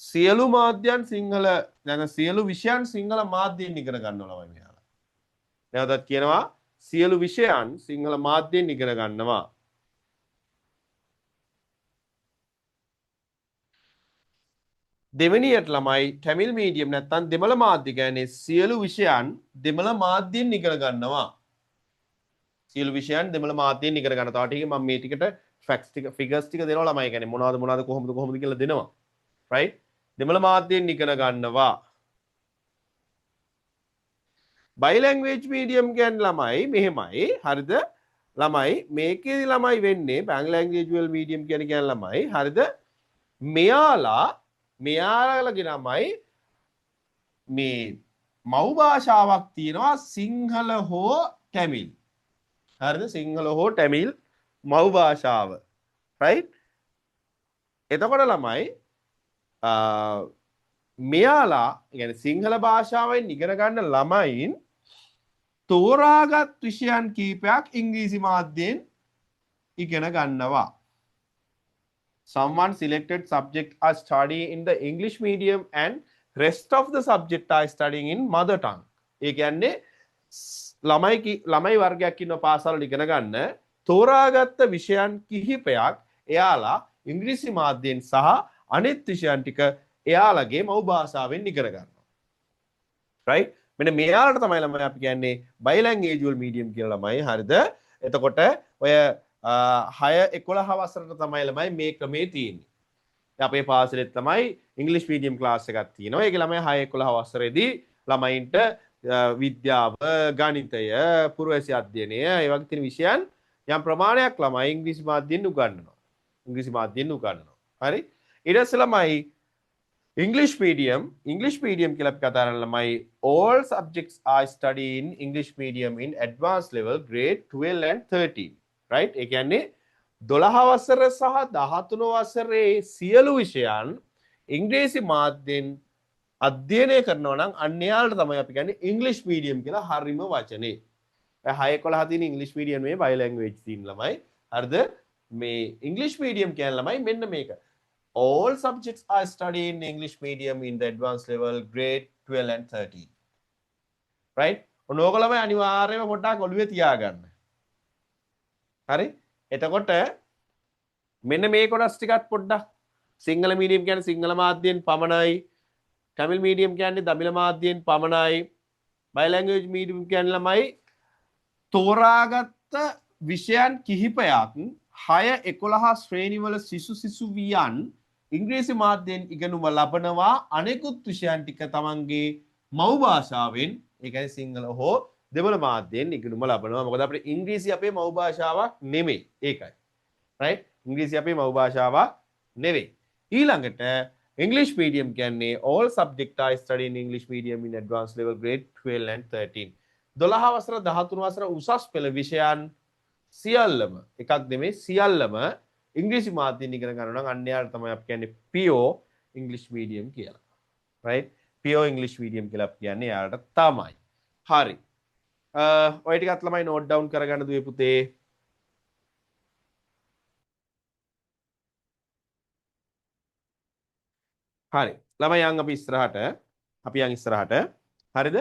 සියලු මාධ්‍යයන් සිංහල නැත්නම් සියලු විෂයන් සිංහල මාධ්‍යයෙන් ඉගෙන ගන්නවා ළමයි මෙයාලා. නැවතත් කියනවා සියලු විෂයන් සිංහල මාධ්‍යයෙන් ඉගෙන ගන්නවා. දෙවෙනියට ළමයි ටැමිල් මීඩියම් නැත්නම් දෙමළ මාධ්‍ය කියන්නේ සියලු විෂයන් දෙමළ මාධ්‍යයෙන් ඉගෙන ගන්නවා. සියලු විෂයන් දෙමළ මාධ්‍යයෙන් ඉගෙන ගන්නවා. තව ටිකක් මම මේ ටිකට ෆැක්ට්ස් ටික ෆිගර්ස් ටික දෙනවා ළමයි. කියන්නේ මොනවද කොහොමද කියලා දෙනවා. right දෙමළ මාධ්‍යයෙන් ඉගෙන ගන්නවා. බයිලැන්ග්වේජ් මීඩියම් කියන්නේ ළමයි මෙහෙමයි. හරිද? ළමයි මේකේදී ළමයි වෙන්නේ බයිලැන්ග්වේජ් මීඩියම් කියන්නේ ළමයි. හරිද? මෙයාලගේ ළමයි මේ මව් භාෂාවක් තියෙනවා සිංහල හෝ ටැමිල්. හරිද? සිංහල හෝ ටැමිල් මව් භාෂාව. right? එතකොට ළමයි මෙයාලා يعني සිංහල භාෂාවෙන් ඉගෙන ගන්න ළමයින් තෝරාගත් විෂයන් කීපයක් ඉංග්‍රීසි මාධ්‍යයෙන් ඉගෙන ගන්නවා. Someone selected subject are studying in the English medium and rest of the subject are studying in mother tongue. ඒ කියන්නේ ළමයි වර්ගයක් ඉන්න පාසල් ඉගෙන ගන්න තෝරාගත්ත විෂයන් කිහිපයක් එයාලා ඉංග්‍රීසි මාධ්‍යයෙන් සහ අනිත් විෂයන් ටික එයාලගේ මව් භාෂාවෙන් ඉගෙන ගන්නවා. right? මෙන්න මෙයාලට තමයි ළමයි අපි කියන්නේ බයිලැන්ග්වේජුවල් මීඩියම් කියලා ළමයි. හරිද? එතකොට ඔය 6-11 වසරට තමයි ළමයි මේ ක්‍රමේ තියෙන්නේ. අපේ පාසලෙත් ළමයි ඉංග්‍රීසි මීඩියම් ක්ලාස් එකක් තියෙනවා. ඒකේ ළමයි 6-11 වසරේදී ළමයින්ට විද්‍යාව, ගණිතය, පුරවැසි අධ්‍යයනය, ඒ වගේ තියෙන විෂයන් යම් ප්‍රමාණයක් ළමයි ඉංග්‍රීසි මාධ්‍යයෙන් උගන්වනවා. හරි? ඊට පස්සේ ළමයි English medium කියලා අපි කතා කරන ළමයි all subjects are studied in English medium in advanced level grade 12 and 13. right? ඒ කියන්නේ 12 වසර සහ 13 වසරේ සියලු විෂයන් ඉංග්‍රීසි මාධ්‍යයෙන් අධ්‍යයනය කරනවා නම් අන්න එයාලට තමයි අපි කියන්නේ ඉංග්‍රීසි මීඩියම් කියලා හරිම වචනේ. 6-11 තියෙන ඉංග්‍රීසි මීඩියම් මේ බයිලැන්ග්වේජ් තියෙන ළමයි. හරිද? මේ ඉංග්‍රීසි මීඩියම් කියන ළමයි මෙන්න මේක. All subjects are studied in English medium in the advanced level grade 12 and 13. right? ඔනෝක ළමයි අනිවාර්යයෙන්ම පොඩ්ඩක් ඔළුවේ තියාගන්න. හරි? එතකොට මෙන්න මේ කොටස් ටිකත් පොඩ්ඩක් සිංහල මීඩියම් කියන්නේ සිංහල මාධ්‍යයෙන් පමණයි. තමිල් මීඩියම් කියන්නේ තමිල මාධ්‍යයෙන් පමණයි. බයිලැන්ග්වේජ් මීඩියම් කියන්නේ ළමයි තෝරාගත්ත විෂයන් කිහිපයක් 6-11 ශ්‍රේණිවල සිසුවියන් ඉංග්‍රීසි මාධ්‍යයෙන් ඉගෙනුම ලබනවා. අනෙකුත් විෂයන් ටික තමන්ගේ මව් භාෂාවෙන් ඒ කියන්නේ සිංහල හෝ දෙමළ මාධ්‍යයෙන් ඉගෙනුම ලබනවා. මොකද අපේ ඉංග්‍රීසි අපේ මව් භාෂාවක් නෙමෙයි. ඒකයි. right? ඉංග්‍රීසි අපේ මව් භාෂාවක් නෙවෙයි. ඊළඟට English medium කියන්නේ all subject are studied in English medium in advanced level grade 12 and 13. 12 වසර 13 වසර උසස් පෙළ විෂයන් සියල්ලම එකක් නෙමෙයි සියල්ලම ඉංග්‍රීසි මාධ්‍යයෙන් ඉගෙන ගන්නවා නම් අන්න යාට තමයි අපි කියන්නේ pure English medium කියලා. right? pure English medium කියලා අපි කියන්නේ යාට තමයි. හරි. ඔය ටිකත් ළමයි නෝට් ඩවුන් කරගන්න දුවේ පුතේ. හරි. ළමයි යන් අපි ඉස්සරහට. හරිද?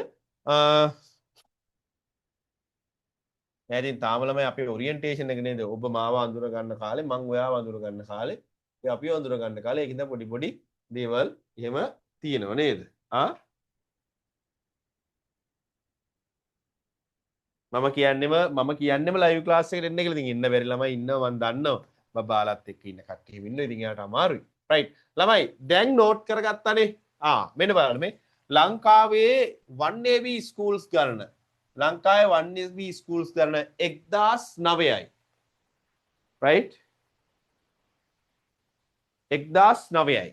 දැන් තාම ළමයි අපේ ඔරියන්ටේෂන් එක නේද? ඔබ මාව අඳුර ගන්න කාලේ මං ඔයාව අඳුර ගන්න කාලේ අපි අඳුර ගන්න කාලේ ඒකින්ද පොඩි දේවල් එහෙම තියෙනව නේද? මම කියන්නෙම ලයිව් ක්ලාස් එකට එන්න කියලා. ඉතින් ඉන්න බැරි ළමයි ඉන්නවා මම දන්නවා. බබාලත් එක්ක ඉන්න කට්ටියම ඉන්නවා. ඉතින් එයාට අමාරුයි. right. ළමයි දැන් නෝට් කරගත්තානේ. මෙන්න බලන්න මේ ලංකාවේ 1AB schools ගන්න. ලංකාවේ 1AB schools ගන්න 1009යි. right? 1009යි.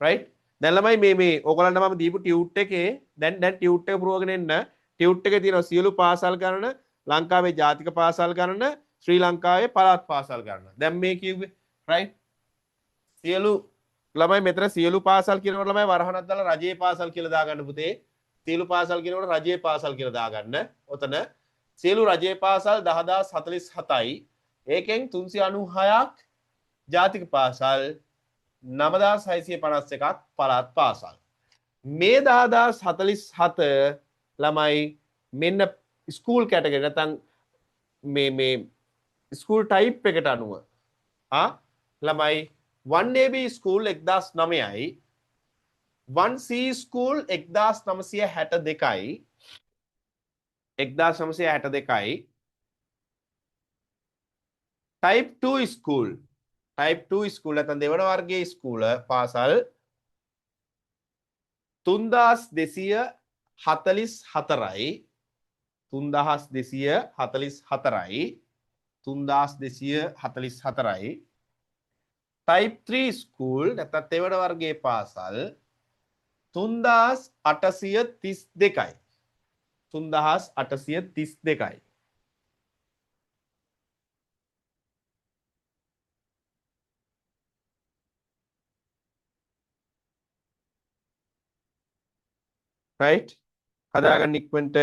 right? දැන් ළමයි මේ ඔයගොල්ලන්ට මම දීපු ටියුට් එකේ දැන් ටියුට් එක පුරවගෙන එන්න. ටියුට් එකේ තියෙනවා සියලු පාසල් ගණන, ලංකාවේ ජාතික පාසල් ගණන, ශ්‍රී ලංකාවේ පළාත් පාසල් ගණන. දැන් මේ කිව්වේ right? සියලු ළමයි මෙතන සියලු පාසල් කියනකොට ළමයි වරහණක් දාලා රජයේ පාසල් කියලා දාගන්න පුතේ. සියලු පාසල් කියනකොට රජයේ පාසල් කියලා දාගන්න. ඔතන සියලු රජයේ පාසල් 10047යි. ඒකෙන් 396ක් ජාතික පාසල් 9651ක් පළාත් පාසල්. මේ 10047 ළමයි මෙන්න ස්කූල් කැටගරි නැත්නම් මේ ස්කූල් ටයිප් එකට අනුව ළමයි 1AB ස්කූල් 1900යි 1C ස්කූල් 1962යි 1962යි ටයිප් 2 ස්කූල් නැත්නම් දෙවන වර්ගයේ ස්කූල පාසල් 3244යි 3244යි ටයිප් 3 ස්කූල් නැත්නම් තෙවන වර්ගයේ පාසල් 3832යි 3832යි right හදාගන්න ඉක්මනට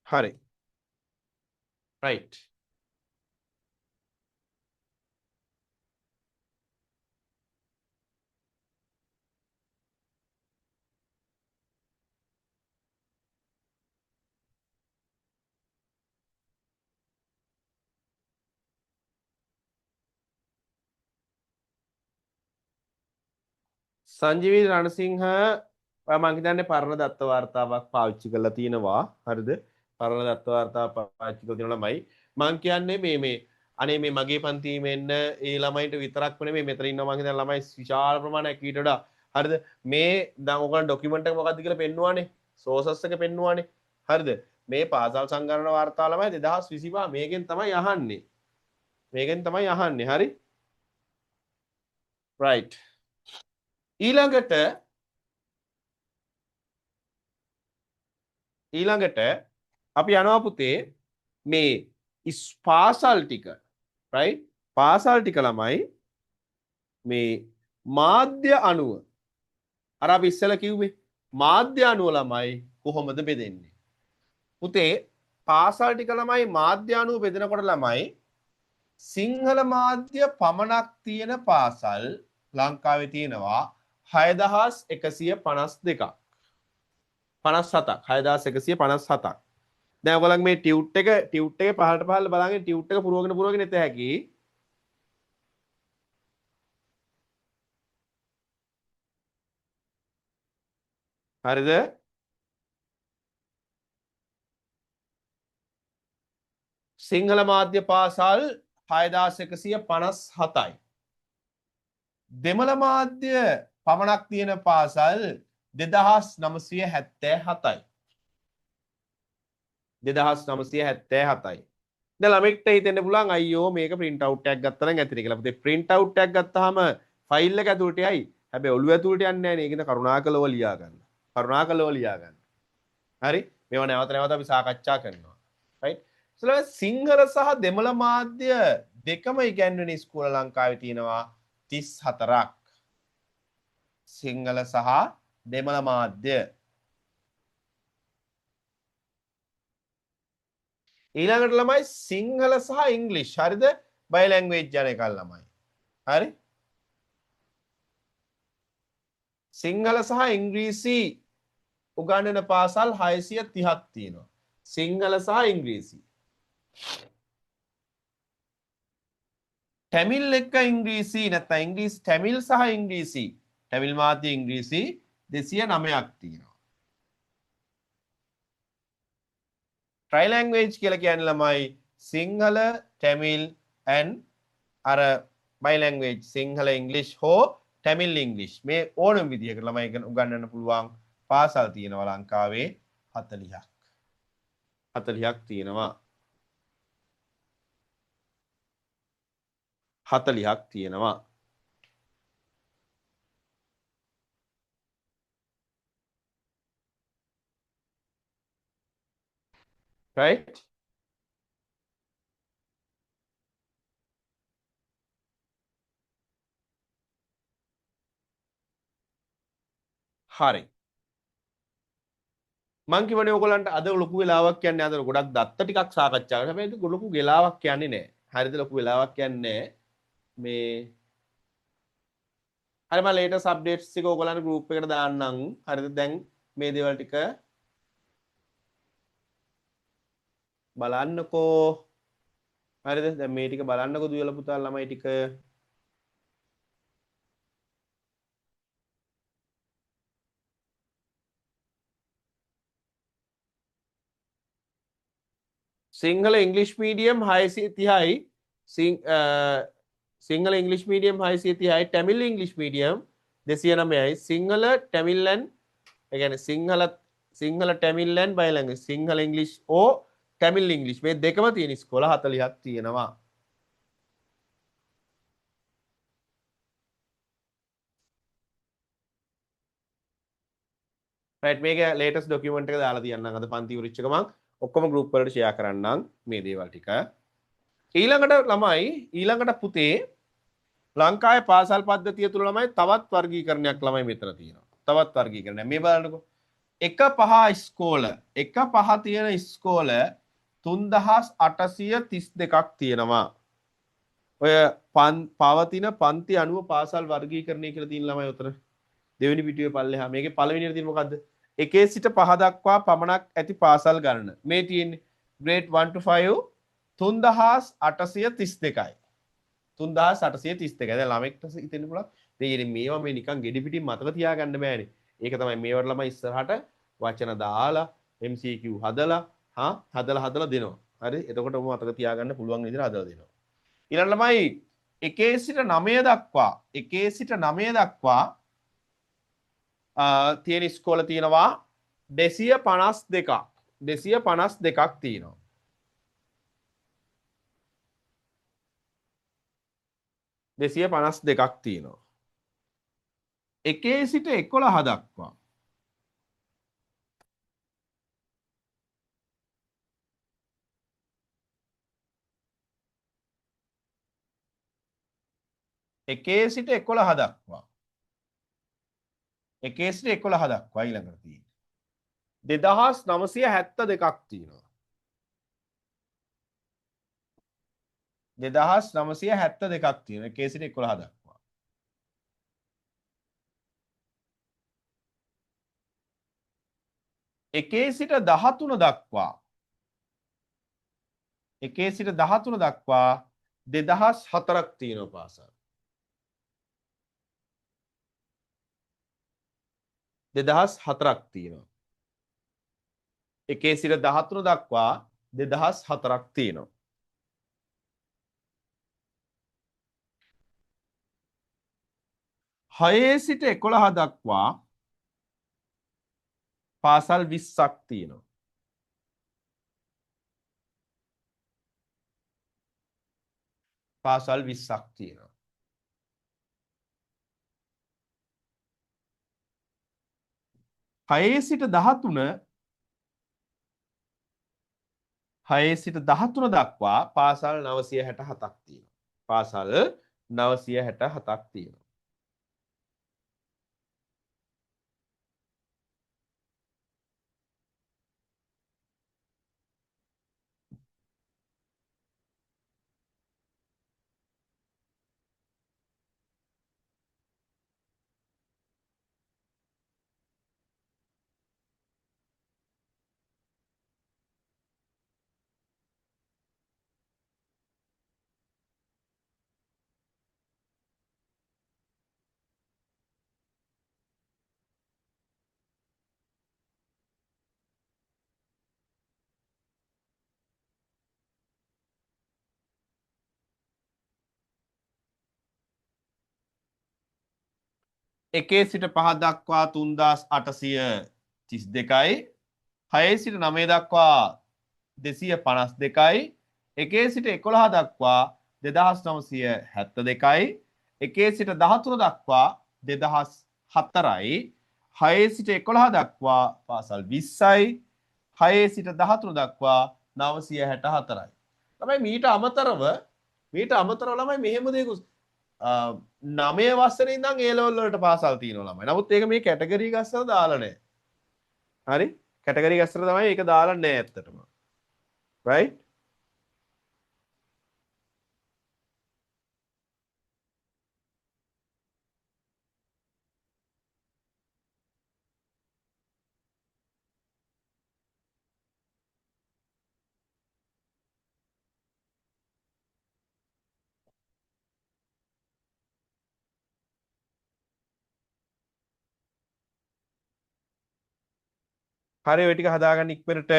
හරි right සංජීවී රණසිංහ මම හිතන්නේ පරණ දත්ත වාර්තාවක් පාවිච්චි කරලා තියෙනවා හරිද පරණ දත්ත වාර්තාවක් පාවිච්චි කරලා තියෙන ළමයි මම කියන්නේ මේ අනේ මේ මගේ පන්තියේ මෙන්න ඒ ළමයින්ට විතරක් නෙමෙයි මෙතන ඉන්නවා මම හිතන්නේ ළමයි විශාල ප්‍රමාණයක් ඊට වඩා හරිද මේ දැන් ඔයගොල්ලෝ ડોකියුමන්ට් එක මොකක්ද කියලා පෙන්නුවානේ සෝසස් එක පෙන්නුවානේ හරිද මේ පාසල් සංගණන වාර්තා ළමයි 2025 මේකෙන් තමයි අහන්නේ හරි right ඊළඟට අපි යනවා පුතේ මේ පාසල් ටික right පාසල් ටික ළමයි මේ මාධ්‍ය අණුව අර අපි ඉස්සෙල්ලා කිව්වේ මාධ්‍ය අණුව ළමයි කොහොමද බෙදෙන්නේ පුතේ පාසල් ටික ළමයි මාධ්‍ය අණුව බෙදනකොට ළමයි සිංහල මාධ්‍ය පමණක් තියෙන පාසල් ලංකාවේ තියෙනවා 6152ක් 57ක් 6157ක් දැන් ඔයගොල්ලන් මේ ටියුට් එක පහළට බලන්නේ ටියුට් එක පුරවගෙන ඉත හැකි හරිද සිංහල මාධ්‍ය පාසල් 6157යි දෙමළ මාධ්‍ය පමණක් තියෙන පාසල් 2977යි 2977යි දැන් ළමෙක්ට හිතෙන්න පුළුවන් අයියෝ මේක print out එකක් ගත්තා නම් ඇතිනේ කියලා. පුතේ print out එකක් ගත්තාම ෆයිල් එක ඇතුළට යයි. හැබැයි ඔළුව ඇතුළට යන්නේ නැහැ නේ. ඒකද කරුණාකරව ලියා ගන්න. හරි මේවා නැවත අපි සාකච්ඡා කරනවා. right සිංහල සහ දෙමළ මාධ්‍ය දෙකම ඉගැන්වෙන ඉස්කෝල ලංකාවේ තියෙනවා 34ක්. සිංහල සහ දෙමළ මාධ්‍ය. ඊළඟට ළමයි සිංහල සහ ඉංග්‍රීසි. හරිද? බයි ලැන්ග්වේජ් යන එක ළමයි. හරි? සිංහල සහ ඉංග්‍රීසි උගන්වන පාසල් 630ක් තියෙනවා. සිංහල සහ ඉංග්‍රීසි. ටැමිල් එක්ක ඉංග්‍රීසි නැත්නම් ඉංග්‍රීසි ටැමිල් සහ ඉංග්‍රීසි. ටැමිල් මාධ්‍ය ඉංග්‍රීසි 209ක් තියෙනවා. ට්‍රයි ලැන්ග්වේජ් කියලා කියන්නේ ළමයි සිංහල ටැමිල් and අර බයි ලැන්ග්වේජ් සිංහල ඉංග්‍රීසි හෝ ටැමිල් ඉංග්‍රීසි මේ ඕනම විදිහකට ළමයි උගන්වන්න පුළුවන් පාසල් තියෙනවා ලංකාවේ 40ක්. 40ක් තියෙනවා. 40ක් තියෙනවා. right? හරි. මං කිව්වනේ ඔයගොල්ලන්ට අද ලොකු වෙලාවක් යන්නේ අද ගොඩක් දත්ත ටිකක් සාකච්ඡා කරලා හැබැයි ලොකු වෙලාවක් යන්නේ නැහැ. හරිද? ලොකු වෙලාවක් යන්නේ මේ හරි මම ලේටස්ට් අප්ඩේට්ස් ටික ඔයගොල්ලන්ට ගෲප් එකට දාන්නම්. හරිද? දැන් මේ දේවල් ටික බලන්නකෝ. හරිද? දැන් මේ ටික බලන්නකෝ දුවලා පුතා ළමයි ටික. සිංහල ඉංග්‍රීසි මීඩියම් 630යි සිංහල ඉංග්‍රීසි මීඩියම් 630යි ටැමිල් ඉංග්‍රීසි මීඩියම් 209යි සිංහල ටැමිල්ලන් ඒ කියන්නේ සිංහල ටැමිල්ලන් බයිලංග සිංහල ඉංග්‍රීසි ඕ ටැමිල් ඉංග්‍රීසි මේ දෙකම තියෙන ඉස්කෝල 40ක් තියෙනවා. රයිට් මේක ලේටස්ට් ડોකියුමන්ට් එක දාලා තියන්නම් අද පන්ති උරිච්ච ගමන් ඔක්කොම ගෲප් වලට ෂෙයා කරන්නම් මේ දේවල් ටික. ඊළඟට ළමයි ඊළඟට පුතේ ලංකාවේ පාසල් පද්ධතිය තුල ළමයි තවත් වර්ගීකරණයක් ළමයි මෙතන තියෙනවා. තවත් වර්ගීකරණයක්. මේ බලන්නකෝ. 1 5 ඉස්කෝල 1 5 තියෙන ඉස්කෝල 3832ක් තියෙනවා. ඔය පවතින පන්ති අනුව පාසල් වර්ගීකරණය කියලා තියෙන ළමයි උතර. දෙවෙනි පිටුවේ පල්ලෙහා මේකේ පළවෙනියට තියෙන මොකද්ද? 1 සිට 5 දක්වා පමණක් ඇති පාසල් ගණන. මේ තියෙන්නේ grade 1 to 5 3832යි. 3832. දැන් ළමෙක්ට හිතෙන්න පුළුවන් දෙයිනේ මේවා මේ නිකන් ගෙඩි පිටින් මතක තියාගන්න බෑනේ. ඒක තමයි මේවට ළමයි ඉස්සරහට වචන දාලා MCQ හදලා හදලා දෙනවා. හරි? එතකොට ඔබ මතක තියාගන්න පුළුවන් විදිහට හදලා දෙනවා. ඊළඟ ළමයි 1 සිට 9 දක්වා 1 සිට 9 දක්වා තියෙන ඉස්කෝල තියෙනවා 252ක් 252ක් තියෙනවා. 252ක් තියෙනවා. 1 සිට 11 දක්වා 1 සිට 11 දක්වා 1 සිට 11 දක්වා ඊළඟට තියෙන්නේ 2972ක් තියෙනවා. 2972ක් තියෙනවා 1 සිට 11 දක්වා. 1 සිට 13 දක්වා 1 සිට 13 දක්වා 2004ක් තියෙනවා පාසල්. 2004ක් තියෙනවා. 1 සිට 13 දක්වා 2004ක් තියෙනවා. 6 සිට 11 දක්වා පාසල් 20ක් තියෙනවා. පාසල් 20ක් තියෙනවා. 6 සිට 13 6 සිට 13 දක්වා පාසල් 967ක් තියෙනවා. පාසල් 967ක් තියෙනවා. එකේ සිට 5 දක්වා 3832යි 6 සිට 9 දක්වා 252යි එකේ සිට 11 දක්වා 2972යි එකේ සිට 13 දක්වා 2004යි 6 සිට 11 දක්වා පාසල් 20යි 6 සිට 13 දක්වා 964යි. තමයි මීට අමතරව ළමයි මෙහෙම දෙයක 9 වසරේ ඉඳන් A level වලට පාසල් තියෙනවා ළමයි. නමුත් ඒක මේ කැටගරි ගස්සලා දාලා නැහැ. හරි? කැටගරි ගස්සලා තමයි ඒක දාලා නැහැ ඇත්තටම. right? හරි ඔය ටික හදාගන්න ඉක්මනට.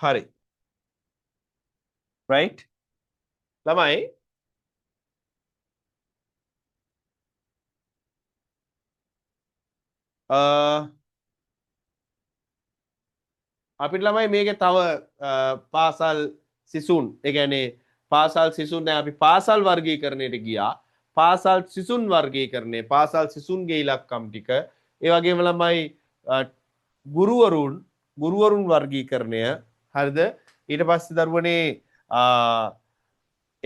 හරි. right? ළමයි අපිට ළමයි මේකේ තව පාසල් සිසුන් ඒ කියන්නේ පාසල් සිසුන් දැන් අපි පාසල් වර්ගීකරණයට ගියා. පාසල් සිසුන් වර්ගීකරණය පාසල් සිසුන්ගේ ඉලක්කම් ටික ඒ වගේම ළමයි ගුරුවරුන් වර්ගීකරණය හරිද ඊට පස්සේ දරුවනේ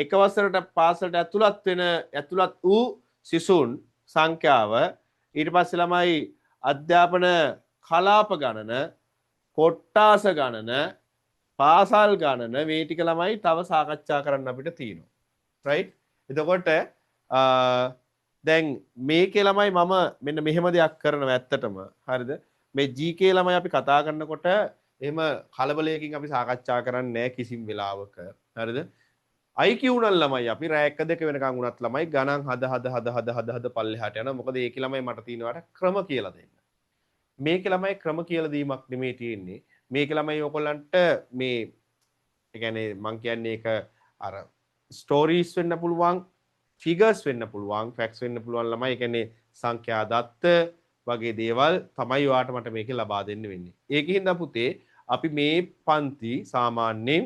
එක වසරට පාසලට ඇතුළත් වූ සිසුන් සංඛ්‍යාව ඊට පස්සේ ළමයි අධ්‍යාපන කලාප ගණන කොට්ටාස ගණන පාසල් ගණන මේ ටික ළමයි තව සාකච්ඡා කරන්න අපිට තියෙනවා. right? එතකොට දැන් මේකේ ළමයි මම මෙන්න මෙහෙම දෙයක් කරනවා ඇත්තටම. හරිද? මේ GK ළමයි අපි කතා කරනකොට එහෙම කලබලයකින් අපි සාකච්ඡා කරන්නේ නැහැ කිසිම වෙලාවක. හරිද? IQ උනන් ළමයි අපි රෑ 1 2 වෙනකන් උනත් ළමයි ගණන් හද පල්ලෙහාට යනවා. මොකද ඒකේ ළමයි මට තියෙනවාට ක්‍රම කියලා දෙන්න. මේකේ ළමයි ක්‍රම කියලා දීමක් නෙමෙයි තියෙන්නේ. මේකේ ළමයි ඔයගොල්ලන්ට මේ ඒ කියන්නේ මං කියන්නේ ඒක අර ස්ටෝරීස් වෙන්න පුළුවන්, ෆිගර්ස් වෙන්න පුළුවන්, ෆැක්ට්ස් වෙන්න පුළුවන් ළමයි. ඒ කියන්නේ සංඛ්‍යා දත්ත වගේ දේවල් තමයි ඔයාට මට මේකේ ලබා දෙන්න වෙන්නේ. ඒකින්ද පුතේ අපි මේ පන්ති සාමාන්‍යයෙන්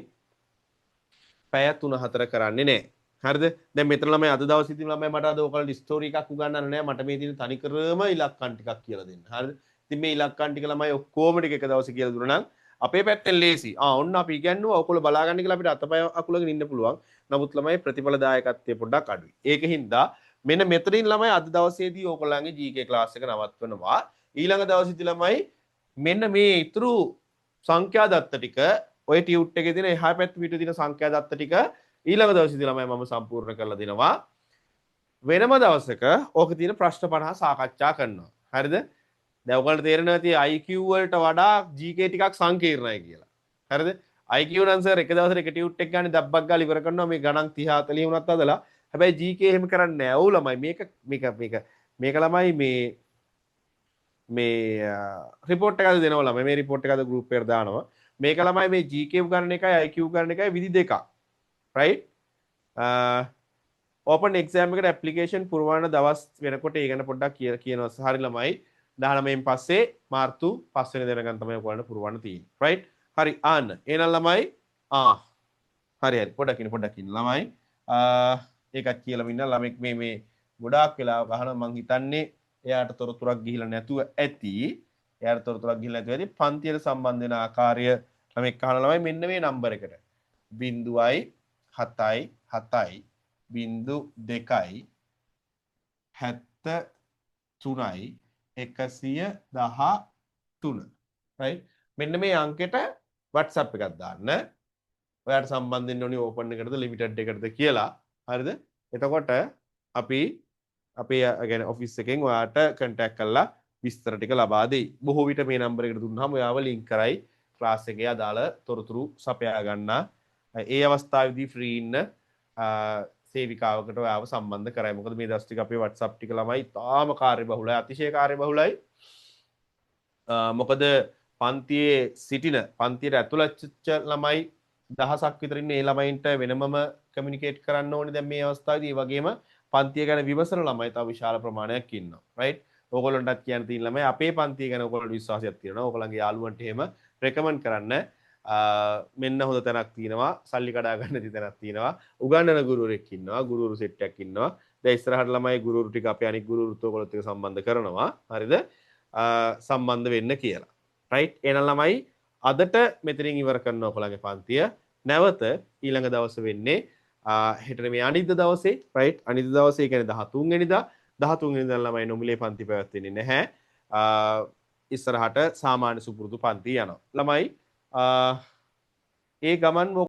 පැය 3-4 කරන්නේ නැහැ. හරිද? දැන් මෙතන ළමයි අද දවසේදී ළමයි මට අද ඔයගොල්ලෝ ස්ටෝරි එකක් උගන්වන්න නෑ. මට මේ තියෙන තනිකරම ඉලක්කම් ටිකක් කියලා දෙන්න. හරිද? ඉතින් මේ ඉලක්කම් ටික ළමයි ඔක්කොම ටික එක දවසේ කියලා දුන්නා නම් අපේ පැත්තෙන් ලේසි. ඔන්න අපි ඉගෙනුවා ඔයගොල්ලෝ බලා ගන්න කියලා අපිට අතපය අකුලගෙන ඉන්න පුළුවන්. නමුත් ළමයි ප්‍රතිඵලදායකත්වය පොඩ්ඩක් අඩුයි. ඒකින්ද මෙන්න මෙතනින් ළමයි අද දවසේදී ඔයගොල්ලන්ගේ GK ක්ලාස් එක නවත්වනවා. ඊළඟ දවසේදී ළමයි මෙන්න මේ ඊතුරු සංඛ්‍යා දත්ත ටික ඔය ටියුට් එකේ තියෙන එහා පැත්ත පිටු තියෙන සංඛ්‍යා දත්ත ටික ඊළඟ දවසේදී ළමයි මම සම්පූර්ණ කරලා දෙනවා. වෙනම දවසක ඕක තියෙන ප්‍රශ්න 50 සාකච්ඡා කරනවා. හරිද? දැන් ඔයගොල්ලන්ට තේරෙනවා ඇති IQ වලට වඩා GK ටිකක් සංකීර්ණයි කියලා. හරිද? IQ නම් සර් එක දවසට එක ටියුට් එක ගන්න දබ්බක් ගාලා ඉවර කරනවා මේ ගණන් 30 40 වුණත් අදලා. හැබැයි GK එහෙම කරන්නේ නැහැ. ඔව් ළමයි මේක ළමයි මේ රිපෝට් එකක් දෙනවා ළමයි. මේ රිපෝට් එක අද ගෲප් එකට දානවා. මේක ළමයි මේ GK ගණන එකයි IQ ගණන එකයි විදි දෙකක්. right? ඕපන් එක්සෑම් එකට ඇප්ලිකේෂන් පුරවන දවස් වෙනකොට ඒ ගැන පොඩ්ඩක් කියනවා. හරි ළමයි 19න් පස්සේ මාර්තු 5 වෙනි දිනකන් තමයි ඔයගොල්ලන්ට පුරවන්න තියෙන්නේ. right? හරි ආන්න. එහෙනම් ළමයි හරි පොඩ්ඩක් ඉන්න ළමයි. ඒකත් කියලා ඉන්න ළමෙක් මේ ගොඩාක් වෙලාවක අහනවා මං හිතන්නේ එයාට තොරතුරක් ගිහිලා නැතුව ඇති. එයාට තොරතුරක් ගිහිලා නැතුව ඇති. පන්තියට සම්බන්ධ වෙන ආකාරය ළමෙක් අහන ළමයි මෙන්න මේ නම්බර එකට 0.77 0.2 73යි 113 right මෙන්න මේ අංකෙට WhatsApp එකක් දාන්න. ඔයාට සම්බන්ධ වෙන්න ඕනි ඕපන් එකටද ලිමිටඩ් එකටද කියලා. හරිද? එතකොට අපි අපේ يعني ඔෆිස් එකෙන් ඔයාට කන්ටැක්ට් කරලා විස්තර ටික ලබා දෙයි. බොහෝ විට මේ නම්බර එකට දුන්නාම ඔයාව ලින්ක් කරයි ක්ලාස් එකේ අදාළ තොරතුරු සපයා ගන්නා. ඒ අවස්ථාවේදී ෆ්‍රී ඉන්න සේවිකාවකට ඔයාව සම්බන්ධ කරයි. මොකද මේ දවස් ටික අපේ WhatsApp ටික ළමයි තාම කාර්යබහුලයි, අතිශය කාර්යබහුලයි. මොකද පන්තියේ සිටින පන්තියට ඇතුළත් වෙච්ච ළමයි දහසක් විතර ඉන්නේ. ඒ ළමයින්ට වෙනමම කමියුනිකේට් කරන්න ඕනේ දැන් මේ අවස්ථාවේදී. ඒ වගේම පන්තිය ගැන විමසන ළමයි තව විශාල ප්‍රමාණයක් ඉන්නවා. රයිට්? ඕගොල්ලන්ටත් කියන්න තියෙන ළමයි අපේ පන්තිය ගැන ඕගොල්ලන්ට විශ්වාසයක් තියෙනවා. ඕගොල්ලන්ගේ යාළුවන්ට එහෙම රෙකමන්ඩ් කරන්න. මෙන්න හොඳ තැනක් තියෙනවා. සල්ලි කඩා ගන්න නැති තැනක් තියෙනවා. උගන්වන ගුරුවරයෙක් ඉන්නවා. ගුරුවරු සෙට් එකක් ඉන්නවා. දැන් ඉස්සරහට ළමයි ගුරුවරු ටික අපේ අනිත් ගුරුවරුත් ඕගොල්ලොත් එක්ක සම්බන්ධ කරනවා. හරිද? සම්බන්ධ වෙන්න කියලා. රයිට්? එහෙනම් ළමයි අදට මෙතනින් ඉවර කරනවා ඔයගොල්ලන්ගේ පන්තිය. නැවත ඊළඟ දවසේ වෙන්නේ හෙට මේ අනිද්දා දවසේ රයිට් අනිද්දා දවසේ කියන්නේ 13 වෙනිදා 13 වෙනිදා ළමයි නොමිලේ පන්ති පැවැත්වෙන්නේ නැහැ. ඉස්සරහට සාමාන්‍ය සුපුරුදු පන්ති යනවා. ළමයි ඒ ගමන්